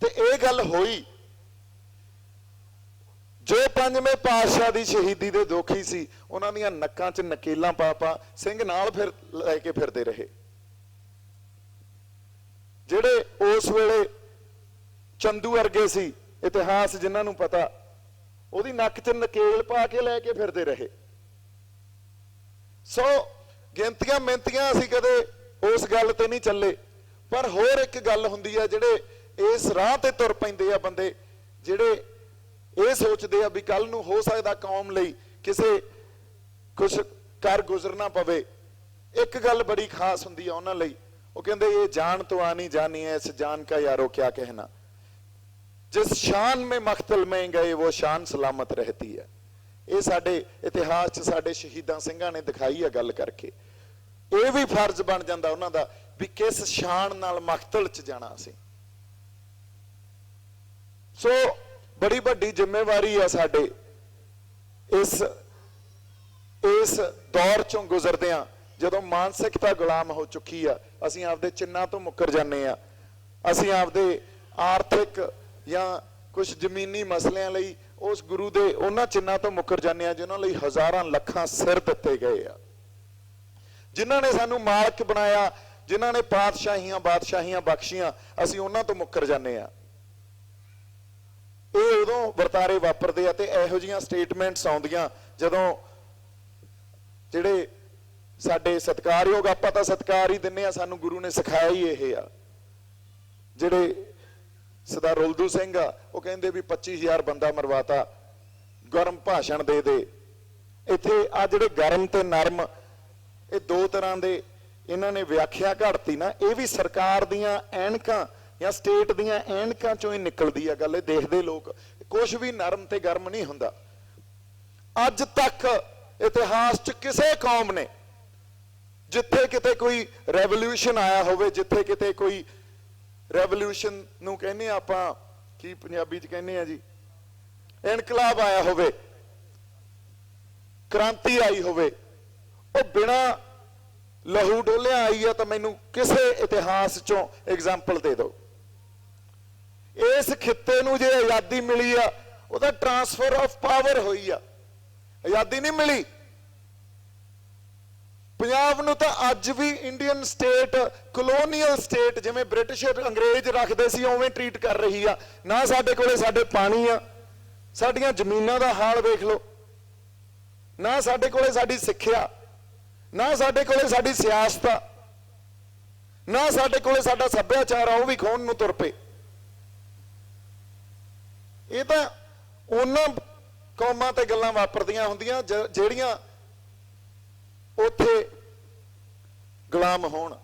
ਤੇ ਇਹ ਗੱਲ ਹੋਈ। ਜੋ 5ਵੇਂ ਪਾਤਸ਼ਾਹ ਦੀ ਸ਼ਹੀਦੀ ਦੇ ਦੋਖੀ ਸੀ, ਉਹਨਾਂ ਦੀਆਂ ਨੱਕਾਂ 'ਚ ਨਕੇਲਾਂ ਪਾ ਸਿੰਘ ਨਾਲ ਫਿਰ ਲੈ ਕੇ ਫਿਰਦੇ ਰਹੇ। ਜਿਹੜੇ ਉਸ ਵੇਲੇ ਚੰਦੂ ਵਰਗੇ ਸੀ, ਇਤਿਹਾਸ ਜਿਨ੍ਹਾਂ ਨੂੰ ਪਤਾ, ਉਹਦੀ ਨੱਕ 'ਚ ਨਕੇਲ ਪਾ ਕੇ ਲੈ ਕੇ ਫਿਰਦੇ ਰਹੇ। ਸੋ ਗਿਣਤੀਆਂ ਮਿਹਨਤੀਆਂ ਅਸੀਂ ਕਦੇ ਉਸ ਗੱਲ ਤੇ ਨਹੀਂ ਚੱਲੇ। ਪਰ ਹੋਰ ਇੱਕ ਗੱਲ ਹੁੰਦੀ ਆ, ਜਿਹੜੇ ਇਸ ਰਾਹ ਤੇ ਤੁਰ ਪੈਂਦੇ ਆ ਬੰਦੇ, ਜਿਹੜੇ ਇਹ ਸੋਚਦੇ ਆ ਵੀ ਕੱਲ ਨੂੰ ਹੋ ਸਕਦਾ ਕੌਮ ਲਈ ਕਿਸੇ ਕੁਝ ਕਰ ਗੁਜ਼ਰਨਾ ਪਵੇ। ਇੱਕ ਗੱਲ ਬੜੀ ਖਾਸ ਹੁੰਦੀ ਆ ਉਹਨਾਂ ਲਈ, ਉਹ ਕਹਿੰਦੇ ਇਹ ਜਾन तो आनी जानी है, इस जान का यारो क्या कहना, जिस शान में मख्तल में गए वो शान सलामत रहती है। ਇਹ ਸਾਡੇ ਇਤਿਹਾਸ 'ਚ ਸਾਡੇ ਸ਼ਹੀਦਾਂ ਸਿੰਘਾਂ ਨੇ ਦਿਖਾਈ ਆ ਗੱਲ ਕਰਕੇ। ਇਹ ਵੀ ਫਰਜ਼ ਬਣ ਜਾਂਦਾ ਉਹਨਾਂ ਦਾ ਵੀ ਕਿਸ ਸ਼ਾਨ ਨਾਲ ਮਖਤਲ 'ਚ ਜਾਣਾ ਅਸੀਂ। ਸੋ ਬੜੀ ਵੱਡੀ ਜ਼ਿੰਮੇਵਾਰੀ ਆ ਸਾਡੇ ਇਸ ਦੌਰ 'ਚੋਂ ਗੁਜ਼ਰਦਿਆਂ, ਜਦੋਂ ਮਾਨਸਿਕਤਾ ਗੁਲਾਮ ਹੋ ਚੁੱਕੀ ਆ। ਅਸੀਂ ਆਪਦੇ ਚਿੰਨ੍ਹਾਂ ਤੋਂ ਮੁੱਕਰ ਜਾਂਦੇ ਆ, ਅਸੀਂ ਆਪਦੇ ਆਰਥਿਕ ਜਾਂ ਕੁਝ ਜ਼ਮੀਨੀ ਮਸਲਿਆਂ ਲਈ ਉਸ ਗੁਰੂ ਦੇ ਉਹਨਾਂ ਚਿੰਨ੍ਹਾਂ ਤੋਂ ਮੁੱਕਰ ਜਾਂਦੇ ਆ ਜਿਨ੍ਹਾਂ ਲਈ ਹਜ਼ਾਰਾਂ ਲੱਖਾਂ ਸਿਰ ਦਿੱਤੇ ਗਏ ਆ, ਜਿਨ੍ਹਾਂ ਨੇ ਸਾਨੂੰ ਮਾਲਕ ਬਣਾਇਆ, ਜਿਨ੍ਹਾਂ ਨੇ ਬਾਦਸ਼ਾਹੀਆਂ ਬਖਸ਼ੀਆਂ, ਅਸੀਂ ਉਹਨਾਂ ਤੋਂ ਮੁੱਕਰ ਜਾਂਦੇ ਆ। ਇਹ ਉਦੋਂ ਵਰਤਾਰੇ ਵਾਪਰਦੇ ਆ ਤੇ ਇਹੋ ਜਿਹੀਆਂ ਸਟੇਟਮੈਂਟਸ ਆਉਂਦੀਆਂ ਜਦੋਂ ਜਿਹੜੇ ਸਾਡੇ ਸਤਿਕਾਰਯੋਗ, ਆਪਾਂ ਤਾਂ ਸਤਿਕਾਰ ਹੀ ਦਿੰਨੇ ਆ, ਸਾਨੂੰ ਗੁਰੂ ਨੇ ਸਿਖਾਇਆ ਹੀ ਇਹ ਆ। ਜਿਹੜੇ ਸਰਦਾਰ ਰੁਲਦੂ ਸਿੰਘ ਆ, ਉਹ ਕਹਿੰਦੇ ਵੀ 25,000 ਬੰਦਾ ਮਰਵਾਤਾ, ਗਰਮ ਭਾਸ਼ਣ ਦੇ ਇੱਥੇ ਆ ਜਿਹੜੇ ਗਰਮ ਤੇ ਨਰਮ, ਇਹ ਦੋ ਤਰ੍ਹਾਂ ਦੇ ਇਹਨਾਂ ਨੇ ਵਿਆਖਿਆ ਘੜਤੀ ਨਾ। ਇਹ ਵੀ ਸਰਕਾਰ ਦੀਆਂ ਐਨਕਾਂ ਜਾਂ ਸਟੇਟ ਦੀਆਂ ਐਨਕਾਂ ਚੋਂ ਹੀ ਨਿਕਲਦੀ ਆ ਗੱਲ। ਇਹ ਦੇਖਦੇ ਲੋਕ, ਕੁਝ ਵੀ ਨਰਮ ਤੇ ਗਰਮ ਨਹੀਂ ਹੁੰਦਾ। ਅੱਜ ਤੱਕ ਇਤਿਹਾਸ 'ਚ ਕਿਸੇ ਕੌਮ ਨੇ ਜਿੱਥੇ ਕਿਤੇ ਕੋਈ ਰੈਵੋਲੂਸ਼ਨ ਆਇਆ ਹੋਵੇ, ਜਿੱਥੇ ਕਿਤੇ ਕੋਈ ਰੈਵੋਲੂਸ਼ਨ ਨੂੰ ਕਹਿੰਦੇ ਆ ਆਪਾਂ, ਕੀ ਪੰਜਾਬੀ 'ਚ ਕਹਿੰਦੇ ਆ ਜੀ, ਇਨਕਲਾਬ ਆਇਆ ਹੋਵੇ, ਕ੍ਰਾਂਤੀ ਆਈ ਹੋਵੇ, ਉਹ ਬਿਨਾਂ ਲਹੂ ਡੋਲਿਆ ਆਈ ਆ ਤਾਂ ਮੈਨੂੰ ਕਿਸੇ ਇਤਿਹਾਸ ਚੋਂ ਐਗਜ਼ਾਮਪਲ ਦੇ ਦਿਓ। ਇਸ ਖਿੱਤੇ ਨੂੰ ਜੇ ਆਜ਼ਾਦੀ ਮਿਲੀ ਆ, ਉਹਦਾ ਟਰਾਂਸਫਰ ਆਫ ਪਾਵਰ ਹੋਈ ਆ, ਆਜ਼ਾਦੀ ਨਹੀਂ ਮਿਲੀ। ਪੰਜਾਬ ਨੂੰ ਤਾਂ ਅੱਜ ਵੀ ਇੰਡੀਅਨ ਸਟੇਟ, ਕਲੋਨੀਅਲ ਸਟੇਟ, ਜਿਵੇਂ ਬ੍ਰਿਟਿਸ਼ ਅੰਗਰੇਜ਼ ਰੱਖਦੇ ਸੀ ਉਵੇਂ ਟਰੀਟ ਕਰ ਰਹੀ ਆ। ਨਾ ਸਾਡੇ ਕੋਲੇ ਸਾਡੇ ਪਾਣੀ ਆ, ਸਾਡੀਆਂ ਜ਼ਮੀਨਾਂ ਦਾ ਹਾਲ ਵੇਖ ਲਓ, ਨਾ ਸਾਡੇ ਕੋਲੇ ਸਾਡੀ ਸਿੱਖਿਆ, ਨਾ ਸਾਡੇ ਕੋਲੇ ਸਾਡੀ ਸਿਆਸਤ ਆ, ਨਾ ਸਾਡੇ ਕੋਲੇ ਸਾਡਾ ਸੱਭਿਆਚਾਰ ਆ, ਉਹ ਵੀ ਖੋਣ ਨੂੰ ਤੁਰ ਪਏ। ਇਹ ਤਾਂ ਉਹਨਾਂ ਕੌਮਾਂ ਤੇ ਗੱਲਾਂ ਵਾਪਰਦੀਆਂ ਹੁੰਦੀਆਂ ਜਿਹੜੀਆਂ ਉੱਥੇ ਗੁਲਾਮ ਹੋਣ,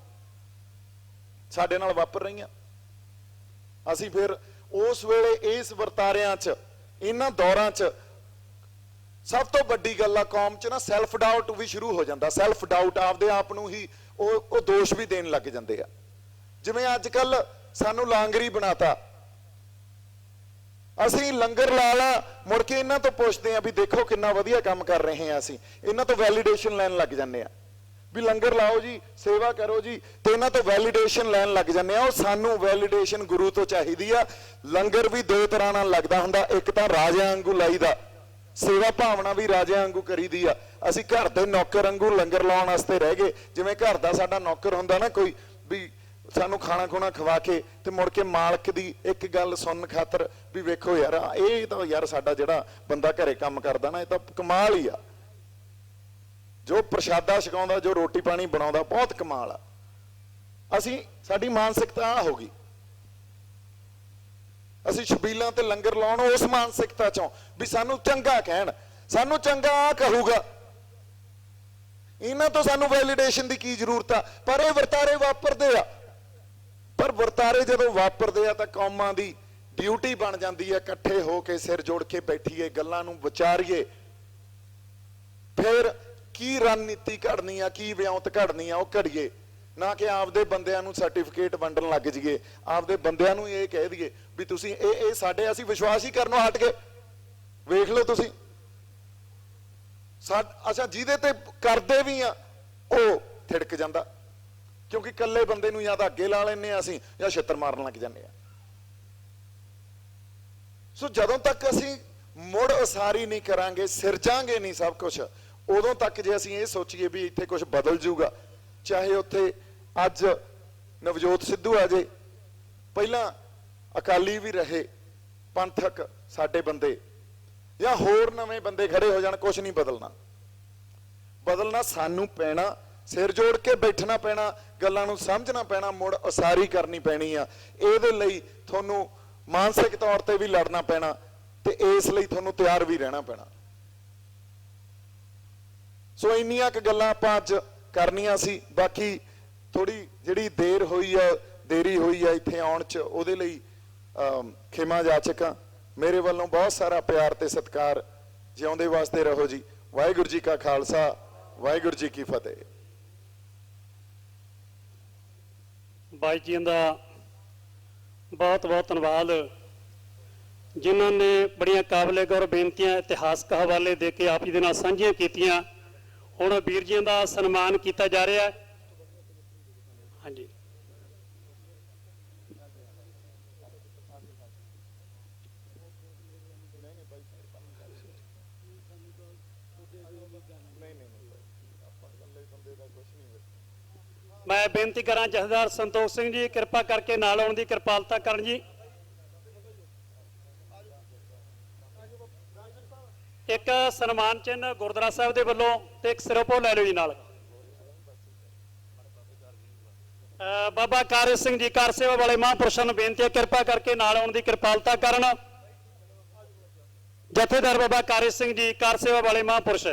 ਸਾਡੇ ਨਾਲ ਵਾਪਰ ਰਹੀਆਂ। ਅਸੀਂ ਫਿਰ ਉਸ ਵੇਲੇ ਇਸ ਵਰਤਾਰਿਆਂ 'ਚ, ਇਹਨਾਂ ਦੌਰਾਂ 'ਚ ਸਭ ਤੋਂ ਵੱਡੀ ਗੱਲ ਆ ਕੌਮ 'ਚ ਨਾ ਸੈਲਫ ਡਾਊਟ ਵੀ ਸ਼ੁਰੂ ਹੋ ਜਾਂਦਾ। ਸੈਲਫ ਡਾਊਟ, ਆਪਦੇ ਆਪ ਨੂੰ ਹੀ ਉਹ ਦੋਸ਼ ਵੀ ਦੇਣ ਲੱਗ ਜਾਂਦੇ ਆ। ਜਿਵੇਂ ਅੱਜ ਕੱਲ ਸਾਨੂੰ ਲਾਂਗਰੀ ਬਣਾਤਾ, ਅਸੀਂ ਲੰਗਰ ਲਾ ਲਾ, ਮੁੜ ਕੇ ਇਹਨਾਂ ਤੋਂ ਪੁੱਛਦੇ ਆ ਵੀ ਦੇਖੋ ਕਿੰਨਾ ਵਧੀਆ ਕੰਮ ਕਰ ਰਹੇ ਆ, ਅਸੀਂ ਇਹਨਾਂ ਤੋਂ ਵੈਲੀਡੇਸ਼ਨ ਲੈਣ ਲੱਗ ਜਾਂਦੇ ਆ ਵੀ ਲੰਗਰ ਲਾਓ ਜੀ, ਸੇਵਾ ਕਰੋ ਜੀ, ਤੇ ਇਹਨਾਂ ਤੋਂ ਵੈਲੀਡੇਸ਼ਨ ਲੈਣ ਲੱਗ ਜਾਂਦੇ ਆ। ਉਹ ਸਾਨੂੰ ਵੈਲੀਡੇਸ਼ਨ ਗੁਰੂ ਤੋਂ ਚਾਹੀਦੀ ਆ। ਲੰਗਰ ਵੀ ਦੋ ਤਰ੍ਹਾਂ ਨਾਲ ਲੱਗਦਾ ਹੁੰਦਾ, ਇੱਕ ਤਾਂ ਰਾਜਿਆਂ ਵਾਂਗੂ ਲਾਈਦਾ, ਸੇਵਾ ਭਾਵਨਾ ਵੀ ਰਾਜਿਆਂ ਵਾਂਗੂ ਕਰੀਦੀ ਆ। ਅਸੀਂ ਘਰ ਦੇ ਨੌਕਰ ਵਾਂਗੂ ਲੰਗਰ ਲਾਉਣ ਵਾਸਤੇ ਰਹਿ ਗਏ। ਜਿਵੇਂ ਘਰ ਦਾ ਸਾਡਾ ਨੌਕਰ ਹੁੰਦਾ ਨਾ ਕੋਈ, ਵੀ ਸਾਨੂੰ ਖਾਣਾ ਖੁਣਾ ਖਵਾ ਕੇ ਤੇ ਮੁੜ ਕੇ ਮਾਲਕ ਦੀ ਇੱਕ ਗੱਲ ਸੁਣਨ ਖਾਤਰ ਵੀ ਵੇਖੋ ਯਾਰ, ਇਹ ਤਾਂ ਯਾਰ ਸਾਡਾ ਜਿਹੜਾ ਬੰਦਾ ਘਰੇ ਕੰਮ ਕਰਦਾ ਨਾ, ਇਹ ਤਾਂ ਕਮਾਲ ਹੀ ਆ, ਜੋ ਪ੍ਰਸ਼ਾਦਾ ਛਕਾਉਂਦਾ, ਜੋ ਰੋਟੀ ਪਾਣੀ ਬਣਾਉਂਦਾ, ਬਹੁਤ ਕਮਾਲ ਆ। ਸਾਡੀ ਮਾਨਸਿਕਤਾ ਆ ਹੋ ਗਈ। ਅਸੀਂ ਛਬੀਲਾਂ ਤੇ ਲੰਗਰ ਲਾਉਣ ਉਸ ਮਾਨਸਿਕਤਾ ਚੋਂ ਵੀ ਸਾਨੂੰ ਚੰਗਾ ਕਹਿਣ, ਸਾਨੂੰ ਚੰਗਾ ਆ ਕਹੂਗਾ, ਇਹਨਾਂ ਤੋਂ ਸਾਨੂੰ ਵੈਲੀਡੇਸ਼ਨ ਦੀ ਕੀ ਜ਼ਰੂਰਤ ਆ। ਪਰ ਇਹ ਵਰਤਾਰੇ ਵਾਪਰਦੇ ਆ। ਪਰ ਵਰਤਾਰੇ ਜਦੋਂ ਵਾਪਰਦੇ ਆ ਤਾਂ ਕੌਮਾਂ ਦੀ ਡਿਊਟੀ ਬਣ ਜਾਂਦੀ ਹੈ ਇਕੱਠੇ ਹੋ ਕੇ ਸਿਰ ਜੋੜ ਕੇ ਬੈਠੀਏ, ਗੱਲਾਂ ਨੂੰ ਵਿਚਾਰੀਏ, ਫਿਰ ਕੀ ਰਣਨੀਤੀ ਘੜਨੀ ਆ, ਕੀ ਵਿਉਂਤ ਘੜਨੀ ਆ, ਉਹ ਘੜੀਏ। ਨਾ ਕਿ ਆਪਦੇ ਬੰਦਿਆਂ ਨੂੰ ਸਰਟੀਫਿਕੇਟ ਵੰਡਣ ਲੱਗ ਜਾਈਏ, ਆਪਦੇ ਬੰਦਿਆਂ ਨੂੰ ਇਹ ਕਹਿ ਦਈਏ ਵੀ ਤੁਸੀਂ ਇਹ ਸਾਡੇ, ਅਸੀਂ ਵਿਸ਼ਵਾਸ ਹੀ ਕਰਨੋਂ ਹਟ ਗਏ। ਵੇਖ ਲਓ ਤੁਸੀਂ, ਅੱਛਾ ਜਿਹਦੇ ਤੇ ਕਰਦੇ ਵੀ ਆ ਉਹ ਥਿੜਕ ਜਾਂਦਾ, ਕਿਉਂਕਿ ਇਕੱਲੇ ਬੰਦੇ ਨੂੰ ਜਾਂ ਤਾਂ ਅੱਗੇ ਲਾ ਲੈਂਦੇ ਆ ਅਸੀਂ, ਜਾਂ ਛਿੱਤਰ ਮਾਰਨ ਲੱਗ ਜਾਂਦੇ ਆ। ਸੋ ਜਦੋਂ ਤੱਕ ਅਸੀਂ ਮੁੜ ਉਸਾਰੀ ਨਹੀਂ ਕਰਾਂਗੇ, ਸਿਰਜਾਂਗੇ ਨਹੀਂ ਸਭ ਕੁਝ, ਉਦੋਂ ਤੱਕ ਜੇ ਅਸੀਂ ਇਹ ਸੋਚੀਏ ਵੀ ਇੱਥੇ ਕੁਝ ਬਦਲ ਜੂਗਾ, ਚਾਹੇ ਉੱਥੇ ਅੱਜ ਨਵਜੋਤ ਸਿੱਧੂ ਆ ਜੇ, ਪਹਿਲਾਂ ਅਕਾਲੀ ਵੀ ਰਹੇ, ਪੰਥਕ ਸਾਡੇ ਬੰਦੇ, ਜਾਂ ਹੋਰ ਨਵੇਂ ਬੰਦੇ ਖੜੇ ਹੋ ਜਾਣ, ਕੁਝ ਨਹੀਂ ਬਦਲਣਾ। ਬਦਲਣਾ ਸਾਨੂੰ ਪੈਣਾ, ਸਿਰ ਜੋੜ ਕੇ ਬੈਠਣਾ ਪੈਣਾ, ਗੱਲਾਂ ਨੂੰ ਸਮਝਣਾ ਪੈਣਾ, ਮੁੜ ਉਸਾਰੀ ਕਰਨੀ ਪੈਣੀ ਆ। ਇਹਦੇ ਲਈ ਤੁਹਾਨੂੰ ਮਾਨਸਿਕ ਤੌਰ ਤੇ ਵੀ ਲੜਨਾ ਪੈਣਾ, ਤੇ ਇਸ ਲਈ ਤੁਹਾਨੂੰ ਤਿਆਰ ਵੀ ਰਹਿਣਾ ਪੈਣਾ। ਸੋ ਇੰਨੀਆਂ ਕੁ ਗੱਲਾਂ ਆਪਾਂ ਅੱਜ ਕਰਨੀਆਂ ਸੀ। ਬਾਕੀ ਥੋੜੀ ਜਿਹੜੀ ਦੇਰੀ ਹੋਈ ਆ ਇੱਥੇ ਆਉਣ 'ਚ, ਉਹਦੇ ਲਈ ਖਿਮਾ ਜਾਚਕਾਂ। ਮੇਰੇ ਵੱਲੋਂ ਬਹੁਤ ਸਾਰਾ ਪਿਆਰ ਤੇ ਸਤਿਕਾਰ। ਜਿਉਂਦੇ ਵਾਸਤੇ ਰਹੋ ਜੀ। ਵਾਹਿਗੁਰੂ ਜੀ ਕਾ ਖਾਲਸਾ, ਵਾਹਿਗੁਰੂ ਜੀ ਕੀ ਫਤਿਹ। ਬਾਈ ਜੀ ਦਾ ਬਹੁਤ ਬਹੁਤ ਧੰਨਵਾਦ, ਜਿਨ੍ਹਾਂ ਨੇ ਬੜੀਆਂ ਕਾਬਲੇ ਗੌਰ ਬੇਨਤੀਆਂ ਇਤਿਹਾਸਕ ਹਵਾਲੇ ਦੇ ਕੇ ਆਪ ਜੀ ਦੇ ਨਾਲ ਸਾਂਝੀਆਂ ਕੀਤੀਆਂ। ਹੁਣ ਵੀਰ ਜੀ ਦਾ ਸਨਮਾਨ ਕੀਤਾ ਜਾ ਰਿਹਾ ਹੈ। ਹਾਂਜੀ, ਮੈਂ ਬੇਨਤੀ ਕਰਾਂ ਜਥੇਦਾਰ ਸੰਤੋਖ ਸਿੰਘ ਜੀ, ਕਿਰਪਾ ਕਰਕੇ ਨਾਲ ਆਉਣ ਦੀ ਕਿਰਪਾਲਤਾ ਕਰਨ ਜੀ। ਇੱਕ ਸਨਮਾਨ ਚਿੰਨ੍ਹ ਗੁਰਦੁਆਰਾ ਸਾਹਿਬ ਦੇ ਵੱਲੋਂ ਤੇ ਇੱਕ ਸਿਰੋਪੋ ਲੈ ਲਓ ਜੀ ਨਾਲ। ਬਾਬਾ ਕਾਰਜ ਸਿੰਘ ਜੀ ਕਾਰ ਸੇਵਾ ਵਾਲੇ ਮਹਾਂਪੁਰਸ਼ਾਂ ਨੂੰ ਬੇਨਤੀ ਹੈ ਕਿਰਪਾ ਕਰਕੇ ਨਾਲ ਆਉਣ ਦੀ ਕਿਰਪਾਲਤਾ ਕਰਨ। ਜਥੇਦਾਰ ਬਾਬਾ ਕਾਰਜ ਸਿੰਘ ਜੀ ਕਾਰ ਸੇਵਾ ਵਾਲੇ ਮਹਾਂਪੁਰਸ਼।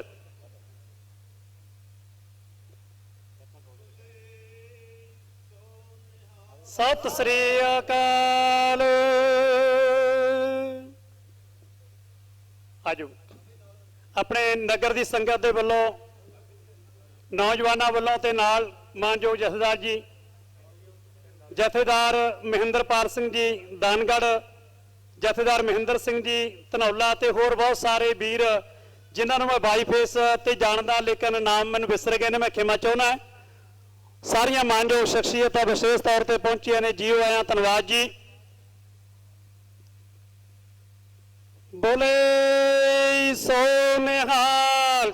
ਸਤਿ ਸ੍ਰੀ ਅਕਾਲ। ਆਜੋ। ਆਪਣੇ ਨਗਰ ਦੀ ਸੰਗਤ ਦੇ ਵੱਲੋਂ, ਨੌਜਵਾਨਾਂ ਵੱਲੋਂ ਤੇ ਨਾਲ ਮਾਨਯੋਗ ਜਥੇਦਾਰ ਜੀ, ਜਥੇਦਾਰ ਮਹਿੰਦਰਪਾਲ ਸਿੰਘ ਜੀ ਦਾਨਗੜ੍ਹ, ਜਥੇਦਾਰ ਮਹਿੰਦਰ ਸਿੰਘ ਜੀ ਧਨੌਲਾ ਤੇ ਹੋਰ ਬਹੁਤ ਸਾਰੇ ਵੀਰ ਜਿਨ੍ਹਾਂ ਨੂੰ ਮੈਂ ਬਾਈ ਫੇਸ ਤੇ ਜਾਣਦਾ, ਲੇਕਿਨ ਨਾਮ ਮੈਨੂੰ ਵਿਸਰ ਗਏ ਨੇ, ਮੈਂ ਖਿਮਾ ਚਾਹੁੰਦਾ। ਸਾਰੀਆਂ ਮਾਨਯੋਗ ਸ਼ਖਸੀਅਤਾਂ ਵਿਸ਼ੇਸ਼ ਤੌਰ ਤੇ ਪਹੁੰਚੀਆਂ ਨੇ। ਜੀਓ ਆਇਆਂ, ਧੰਨਵਾਦ ਜੀ। ਬੋਲੇ ਸੋ ਨਿਹਾਲ।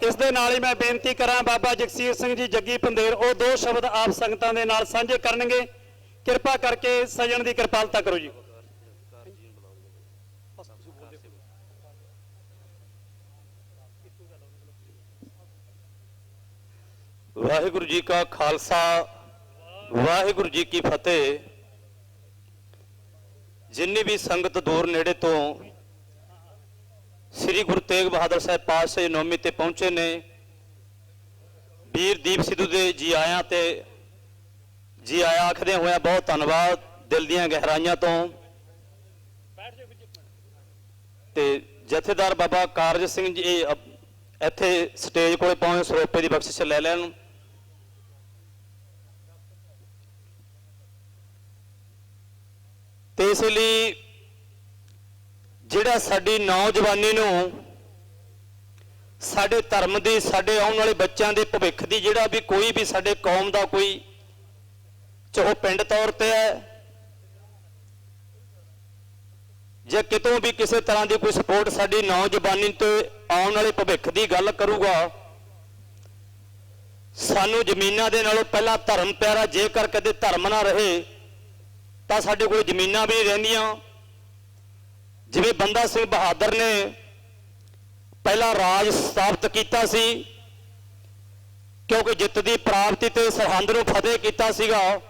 ਇਸ ਦੇ ਨਾਲ ਹੀ ਮੈਂ ਬੇਨਤੀ ਕਰਾਂ, ਬਾਬਾ ਜਗਸੀਰ ਸਿੰਘ ਜੀ ਜੱਗੀ ਪੰਧੇਰ ਉਹ ਦੋ ਸ਼ਬਦ ਆਪ ਸੰਗਤਾਂ ਦੇ ਨਾਲ ਸਾਂਝੇ ਕਰਨਗੇ। ਕਿਰਪਾ ਕਰਕੇ ਸਜਣ ਦੀ ਕਿਰਪਾਲਤਾ ਕਰੋ ਜੀ। ਵਾਹਿਗੁਰੂ ਜੀ ਕਾ ਖਾਲਸਾ, ਵਾਹਿਗੁਰੂ ਜੀ ਕੀ ਫਤਿਹ। ਜਿੰਨੀ ਵੀ ਸੰਗਤ ਦੂਰ ਨੇੜੇ ਤੋਂ ਸ੍ਰੀ ਗੁਰੂ ਤੇਗ ਬਹਾਦਰ ਸਾਹਿਬ ਪਾਤਸ਼ਾਹ ਜੀ ਨੌਮੀ ਤੇ ਪਹੁੰਚੇ ਨੇ, ਵੀਰ ਦੀਪ ਸਿੱਧੂ ਦੇ ਜੀ ਆਇਆਂ ਤੇ ਜੀ ਆਇਆ ਆਖਦੇ ਹੋਇਆ ਬਹੁਤ ਧੰਨਵਾਦ ਦਿਲ ਦੀਆਂ ਗਹਿਰਾਈਆਂ ਤੋਂ। ਤੇ ਜਥੇਦਾਰ ਬਾਬਾ ਕਾਰਜ ਸਿੰਘ ਜੀ ਇੱਥੇ ਸਟੇਜ ਕੋਲੇ ਪਹੁੰਚ ਸਰੋਪੇ ਦੀ ਬਖਸ਼ਿਸ਼ ਲੈ ਲੈਣ। ਤੇ ਇਸ ਲਈ ਜਿਹੜਾ ਸਾਡੀ ਨੌਜਵਾਨੀ ਨੂੰ ਸਾਡੇ ਧਰਮ ਦੀ, ਸਾਡੇ ਆਉਣ ਵਾਲੇ ਬੱਚਿਆਂ ਦੇ ਭਵਿੱਖ ਦੀ, ਜਿਹੜਾ ਵੀ ਕੋਈ ਵੀ ਸਾਡੇ ਕੌਮ ਦਾ ਕੋਈ ਚਾਹੇ ਪਿੰਡ ਤੌਰ ਤੇ ਹੈ ਜੇ ਕਿਤੋਂ ਵੀ ਕਿਸੇ ਤਰ੍ਹਾਂ ਦੀ ਕੋਈ ਸਪੋਰਟ ਸਾਡੀ ਨੌਜਵਾਨੀ ਤੇ ਆਉਣ ਵਾਲੇ ਭਵਿੱਖ ਦੀ ਗੱਲ ਕਰੂਗਾ, ਸਾਨੂੰ ਜ਼ਮੀਨਾਂ ਦੇ ਨਾਲੋਂ ਪਹਿਲਾਂ ਧਰਮ ਪਿਆਰਾ। ਜੇਕਰ ਕਦੇ ਧਰਮ ਨਾ ਰਹੇ ਤਾਂ ਸਾਡੇ ਕੋਲ ਜ਼ਮੀਨਾਂ ਵੀ ਨਹੀਂ ਰਹਿੰਦੀਆਂ। ਜਿਵੇਂ ਬੰਦਾ ਸਿੰਘ ਬਹਾਦਰ ਨੇ ਪਹਿਲਾ ਰਾਜ ਸਥਾਪਿਤ ਕੀਤਾ ਸੀ, ਕਿਉਂਕਿ ਜਿੱਤ ਦੀ ਪ੍ਰਾਪਤੀ ਤੇ ਸਰਹੰਦ ਨੂੰ ਫਤਿਹ ਕੀਤਾ ਸੀਗਾ।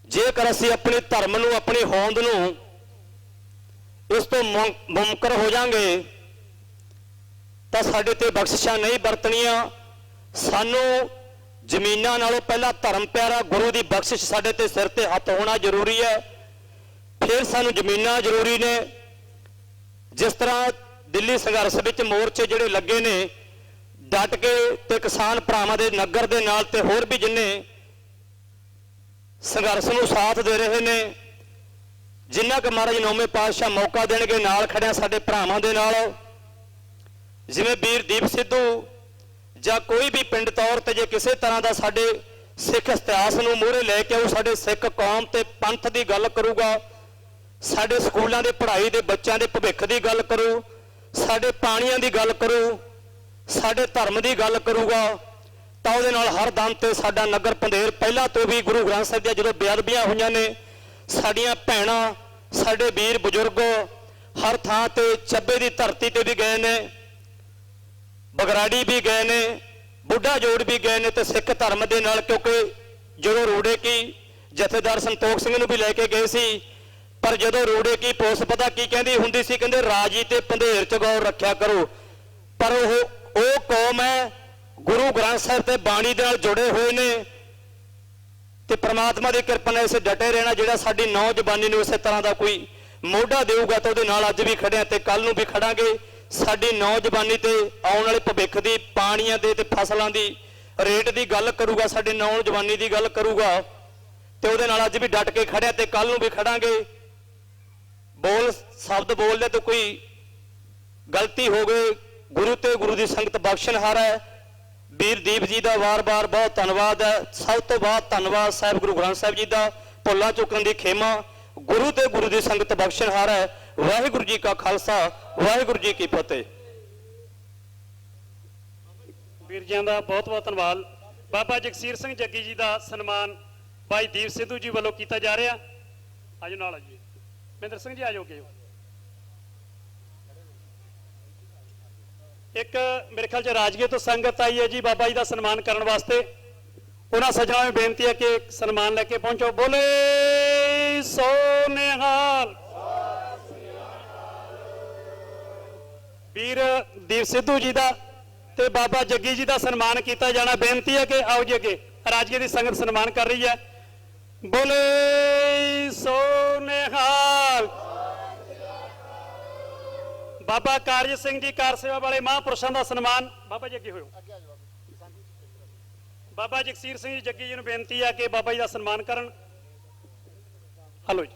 ਜੇਕਰ ਅਸੀਂ ਆਪਣੇ ਧਰਮ ਨੂੰ, ਆਪਣੀ ਹੋਂਦ ਨੂੰ ਇਸ ਤੋਂ ਮੁਨਕਰ ਹੋ ਜਾਾਂਗੇ ਤਾਂ ਸਾਡੇ ਤੇ ਬਖਸ਼ਿਸ਼ਾਂ ਨਹੀਂ ਵਰਤਣੀਆਂ। ਸਾਨੂੰ ਜ਼ਮੀਨਾਂ ਨਾਲੋਂ ਪਹਿਲਾਂ ਧਰਮ ਪਿਆਰਾ ਗੁਰੂ ਦੀ ਬਖਸ਼ਿਸ਼ ਸਾਡੇ ਤੇ ਸਿਰ ਤੇ ਹੱਥ ਹੋਣਾ ਜ਼ਰੂਰੀ ਹੈ, ਫਿਰ ਸਾਨੂੰ ਜ਼ਮੀਨਾਂ ਜ਼ਰੂਰੀ ਨੇ। ਜਿਸ ਤਰ੍ਹਾਂ ਦਿੱਲੀ ਸੰਘਰਸ਼ ਵਿੱਚ ਮੋਰਚੇ ਜਿਹੜੇ ਲੱਗੇ ਨੇ ਡਟ ਕੇ, ਤੇ ਕਿਸਾਨ ਭਰਾਵਾਂ ਦੇ ਨਗਰ ਦੇ ਨਾਲ ਤੇ ਹੋਰ ਵੀ ਜਿੰਨੇ ਸੰਘਰਸ਼ ਨੂੰ ਸਾਥ ਦੇ ਰਹੇ ਨੇ, ਜਿੰਨਾ ਕਿ ਮਹਾਰਾਜ ਨੌਵੇਂ ਪਾਤਸ਼ਾਹ ਮੌਕਾ ਦੇਣਗੇ ਨਾਲ ਖੜਿਆ ਸਾਡੇ ਭਰਾਵਾਂ ਦੇ ਨਾਲ। ਜਿਵੇਂ ਵੀਰ ਦੀਪ ਸਿੱਧੂ ਜਾਂ ਕੋਈ ਵੀ ਪਿੰਡ ਤੌਰ ਤੇ ਜੇ ਕਿਸੇ ਤਰ੍ਹਾਂ ਦਾ ਸਾਡੇ ਸਿੱਖ ਇਤਿਹਾਸ ਨੂੰ ਮੂਹਰੇ ਲੈ ਕੇ ਆਊ, ਸਾਡੇ ਸਿੱਖ ਕੌਮ ਤੇ ਪੰਥ ਦੀ ਗੱਲ ਕਰੂਗਾ, ਸਾਡੇ ਸਕੂਲਾਂ ਦੇ ਪੜ੍ਹਾਈ ਦੇ ਬੱਚਿਆਂ ਦੇ ਭਵਿੱਖ ਦੀ ਗੱਲ ਕਰੂ, ਸਾਡੇ ਪਾਣੀਆਂ ਦੀ ਗੱਲ ਕਰੂ, ਸਾਡੇ ਧਰਮ ਦੀ ਗੱਲ ਕਰੂਗਾ, ਤਾਂ ਉਹਦੇ ਨਾਲ ਹਰ ਦਮ ਤੇ ਸਾਡਾ ਨਗਰ ਪੰਧੇਰ ਪਹਿਲਾਂ ਤੋਂ ਵੀ ਗੁਰੂ ਗ੍ਰੰਥ ਸਾਹਿਬ ਦੀਆਂ ਜਦੋਂ ਬੇਅਦਬੀਆਂ ਹੋਈਆਂ ਨੇ, ਸਾਡੀਆਂ ਭੈਣਾਂ, ਸਾਡੇ ਵੀਰ ਬਜ਼ੁਰਗ ਹਰ ਥਾਂ ਤੇ ਚੱਬੇ ਦੀ ਧਰਤੀ ਤੇ ਵੀ ਗਏ ਨੇ, ਬਗਰਾੜੀ ਵੀ ਗਏ ਨੇ, ਬੁੱਢਾ ਜੋੜ ਵੀ ਗਏ ਨੇ, ਤੇ ਸਿੱਖ ਧਰਮ ਦੇ ਨਾਲ। ਕਿਉਂਕਿ ਜਦੋਂ ਰੋੜੇ ਕੀ ਜਥੇਦਾਰ ਸੰਤੋਖ ਸਿੰਘ ਨੂੰ ਵੀ ਲੈ ਕੇ ਗਏ ਸੀ, ਪਰ ਜਦੋਂ ਰੋੜੇ ਕੀ ਪੋਸ ਪਤਾ ਕੀ ਕਹਿੰਦੀ ਹੁੰਦੀ ਸੀ, ਕਹਿੰਦੇ ਰਾਜੀ ਤੇ ਪੰਧੇਰ ਚ ਗੌਰ ਰੱਖਿਆ ਕਰੋ। ਪਰ ਉਹ ਕੌਮ ਹੈ ਗੁਰੂ ਗ੍ਰੰਥ ਸਾਹਿਬ ਤੇ ਬਾਣੀ ਦੇ ਨਾਲ ਜੁੜੇ ਹੋਏ ਨੇ, ਤੇ ਪ੍ਰਮਾਤਮਾ ਦੀ ਕਿਰਪਾ ਨਾਲ ਇਸੇ ਡਟੇ ਰਹਿਣਾ। ਜਿਹੜਾ ਸਾਡੀ ਨੌਜਵਾਨੀ ਨੂੰ ਇਸੇ ਤਰ੍ਹਾਂ ਦਾ ਕੋਈ ਮੋਢਾ ਦੇਊਗਾ ਤਾਂ ਉਹਦੇ ਨਾਲ ਅੱਜ ਵੀ ਖੜਿਆ ਤੇ ਕੱਲ ਨੂੰ ਵੀ ਖੜਾਂਗੇ। ਸਾਡੀ ਨੌਜਵਾਨੀ ਤੇ ਆਉਣ ਵਾਲੇ ਭਵਿੱਖ ਦੀ, ਪਾਣੀਆਂ ਦੇ ਤੇ ਫਸਲਾਂ ਦੀ ਰੇਟ ਦੀ ਗੱਲ ਕਰੂਗਾ, ਸਾਡੇ ਨੌਜਵਾਨੀ ਦੀ ਗੱਲ ਕਰੂਗਾ, ਤੇ ਉਹਦੇ ਨਾਲ ਅੱਜ ਵੀ ਡਟ ਕੇ ਖੜਿਆ ਤੇ ਕੱਲ ਨੂੰ ਵੀ ਖੜਾਂਗੇ। ਸ਼ਬਦ ਬੋਲਦੇ ਤੇ ਕੋਈ ਗਲਤੀ ਹੋ ਗਈ, ਗੁਰੂ ਤੇ ਗੁਰੂ ਦੀ ਸੰਗਤ ਬਖਸ਼ਣਹਾਰ ਹੈ। ਵੀਰ ਦੀਪ ਜੀ ਦਾ ਵਾਰ-ਵਾਰ ਬਹੁਤ ਧੰਨਵਾਦ ਹੈ। ਸਭ ਤੋਂ ਬਾਅਦ ਧੰਨਵਾਦ ਸਾਹਿਬ ਗੁਰੂ ਗ੍ਰੰਥ ਸਾਹਿਬ ਜੀ ਦਾ, ਭੁੱਲਾਂ ਚੁੱਕਣ ਦੀ ਖੇਮਾ। ਗੁਰੂ ਤੇ ਗੁਰੂ ਦੀ ਸੰਗਤ ਬਖਸ਼ਣਹਾਰ ਹੈ। ਵਾਹਿਗੁਰੂ ਜੀ ਕਾ ਖਾਲਸਾ, ਵਾਹਿਗੁਰੂ ਜੀ ਕੀ ਫਤਿਹ। ਵੀਰ ਜੀਆਂ ਦਾ ਬਹੁਤ ਬਹੁਤ ਧੰਨਵਾਦ। ਬਾਬਾ ਜਗਸੀਰ ਸਿੰਘ ਜੱਗੀ ਜੀ ਦਾ ਸਨਮਾਨ ਭਾਈ ਦੀਪ ਸਿੱਧੂ ਜੀ ਵੱਲੋਂ ਕੀਤਾ ਜਾ ਰਿਹਾ। ਆਜੋ ਨਾਲ ਆਜੋ ਮਹਿੰਦਰ ਸਿੰਘ ਜੀ, ਆਜੋ ਅੱਗੇ। ਇੱਕ ਮੇਰੇ ਖਿਆਲ ਚ ਰਾਜਗੀਰ ਤੋਂ ਸੰਗਤ ਆਈ ਹੈ ਜੀ ਬਾਬਾ ਜੀ ਦਾ ਸਨਮਾਨ ਕਰਨ ਵਾਸਤੇ। ਉਹਨਾਂ ਸੱਜਣਾਂ ਨੂੰ ਬੇਨਤੀ ਹੈ ਕਿ ਸਨਮਾਨ ਲੈ ਕੇ ਪਹੁੰਚੋ। ਬੋਲੇ ਸੋ ਨਿਹਾਲ। ਵੀਰ ਦੀਪ ਸਿੱਧੂ ਜੀ ਦਾ ਤੇ ਬਾਬਾ ਜੱਗੀ ਜੀ ਦਾ ਸਨਮਾਨ ਕੀਤਾ ਜਾਣਾ। ਬੇਨਤੀ ਹੈ ਕਿ ਆਓ ਜੀ ਅੱਗੇ, ਰਾਜਗੀਰ ਦੀ ਸੰਗਤ ਸਨਮਾਨ ਕਰ ਰਹੀ ਹੈ। ਬੋਲੇ ਸੋ ਨਿਹਾਲ। ਬਾਬਾ ਕਾਰਜ ਸਿੰਘ ਜੀ ਕਾਰ ਸੇਵਾ ਵਾਲੇ ਮਹਾਂਪੁਰਸ਼ਾਂ ਦਾ ਸਨਮਾਨ। ਬਾਬਾ ਜੀ ਅੱਗੇ ਹੋਇਓ। ਬਾਬਾ ਜਗਸੀਰ ਸਿੰਘ ਜੀ ਜੱਗੀ ਜੀ ਨੂੰ ਬੇਨਤੀ ਹੈ ਕਿ ਬਾਬਾ ਜੀ ਦਾ ਸਨਮਾਨ ਕਰਨ। ਹਲੋ ਜੀ।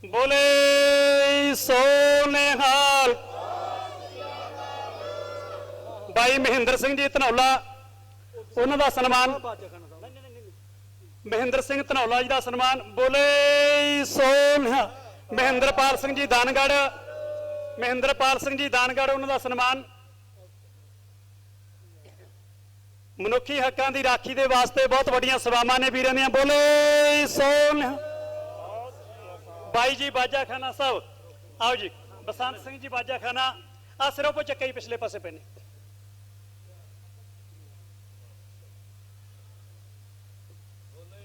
ਬੋਲੇ ਸੋ ਨਿਹਾਲ। ਬਾਈ ਮਹਿੰਦਰ ਸਿੰਘ ਜੀ ਧਨੌਲਾ ਉਹਨਾਂ ਦਾ ਸਨਮਾਨ ਮਹਿੰਦਰ ਸਿੰਘ ਧਨੌਲਾ ਜੀ ਦਾ ਸਨਮਾਨ। ਬੋਲੇ ਸੋ ਨਿਹਾਲ। ਮਹਿੰਦਰਪਾਲ ਸਿੰਘ ਜੀ ਦਾਨਗੜ੍ਹ, ਮਹਿੰਦਰਪਾਲ ਸਿੰਘ ਜੀ ਦਾਨਗੜ੍ਹ, ਉਹਨਾਂ ਦਾ ਸਨਮਾਨ। ਮਨੁੱਖੀ ਹੱਕਾਂ ਦੀ ਰਾਖੀ ਦੇ ਵਾਸਤੇ ਬਹੁਤ ਵੱਡੀਆਂ ਸੇਵਾਵਾਂ ਨੇ ਵੀਰਾਂ ਦੀਆਂ। ਬੋਲੇ ਸੋ ਨਿਹਾਲ। ਬਾਈ ਜੀ ਬਾਜਾਖਾਨਾ ਸਾਹਿਬ ਆਓ ਜੀ। ਬਸੰਤ ਸਿੰਘ ਜੀ ਬਾਜਾਖਾਨਾ, ਆ ਸਿਰੋਂ ਪੋ ਚੱਕੇ ਹੀ ਪਿਛਲੇ ਪਾਸੇ ਪੈਣੇ।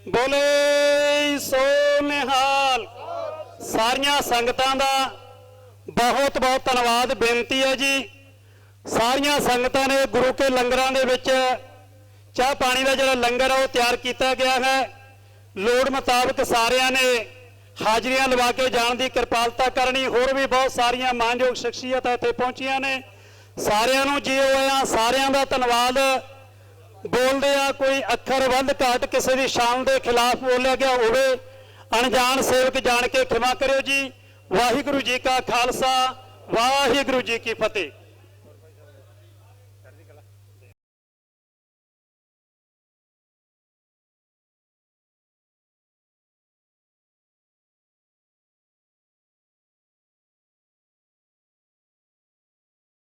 ਬੋਲੇ ਸੋ ਨਿਹਾਲ। ਸਾਰੀਆਂ ਸੰਗਤਾਂ ਦਾ ਬਹੁਤ ਬਹੁਤ ਧੰਨਵਾਦ। ਬੇਨਤੀ ਹੈ ਜੀ, ਸਾਰੀਆਂ ਸੰਗਤਾਂ ਨੇ ਗੁਰੂ ਕੇ ਲੰਗਰਾਂ ਦੇ ਵਿੱਚ ਚਾਹ ਪਾਣੀ ਦਾ ਜਿਹੜਾ ਲੰਗਰ ਆ ਉਹ ਤਿਆਰ ਕੀਤਾ ਗਿਆ ਹੈ। ਲੋੜ ਮੁਤਾਬਕ ਸਾਰਿਆਂ ਨੇ ਹਾਜ਼ਰੀਆਂ ਲਵਾ ਕੇ ਜਾਣ ਦੀ ਕਿਰਪਾਲਤਾ ਕਰਨੀ। ਹੋਰ ਵੀ ਬਹੁਤ ਸਾਰੀਆਂ ਮਾਨਯੋਗ ਸ਼ਖਸੀਅਤਾਂ ਇੱਥੇ ਪਹੁੰਚੀਆਂ ਨੇ, ਸਾਰਿਆਂ ਨੂੰ ਜੀ ਆਇਆਂ, ਸਾਰਿਆਂ ਦਾ ਧੰਨਵਾਦ। ਬੋਲਦੇ ਆ ਕੋਈ ਅੱਖਰ ਵੱਧ ਘਾਟ ਕਿਸੇ ਦੀ ਸ਼ਾਨ ਦੇ ਖਿਲਾਫ ਬੋਲਿਆ ਗਿਆ ਹੋਵੇ, ਅਣਜਾਣ ਸੇਵਕ ਜਾਣ ਕੇ ਖਿਮਾ ਕਰਿਓ ਜੀ। ਵਾਹਿਗੁਰੂ ਜੀ ਕਾ ਖਾਲਸਾ, ਵਾਹਿਗੁਰੂ ਜੀ ਕੀ ਫਤਿਹ।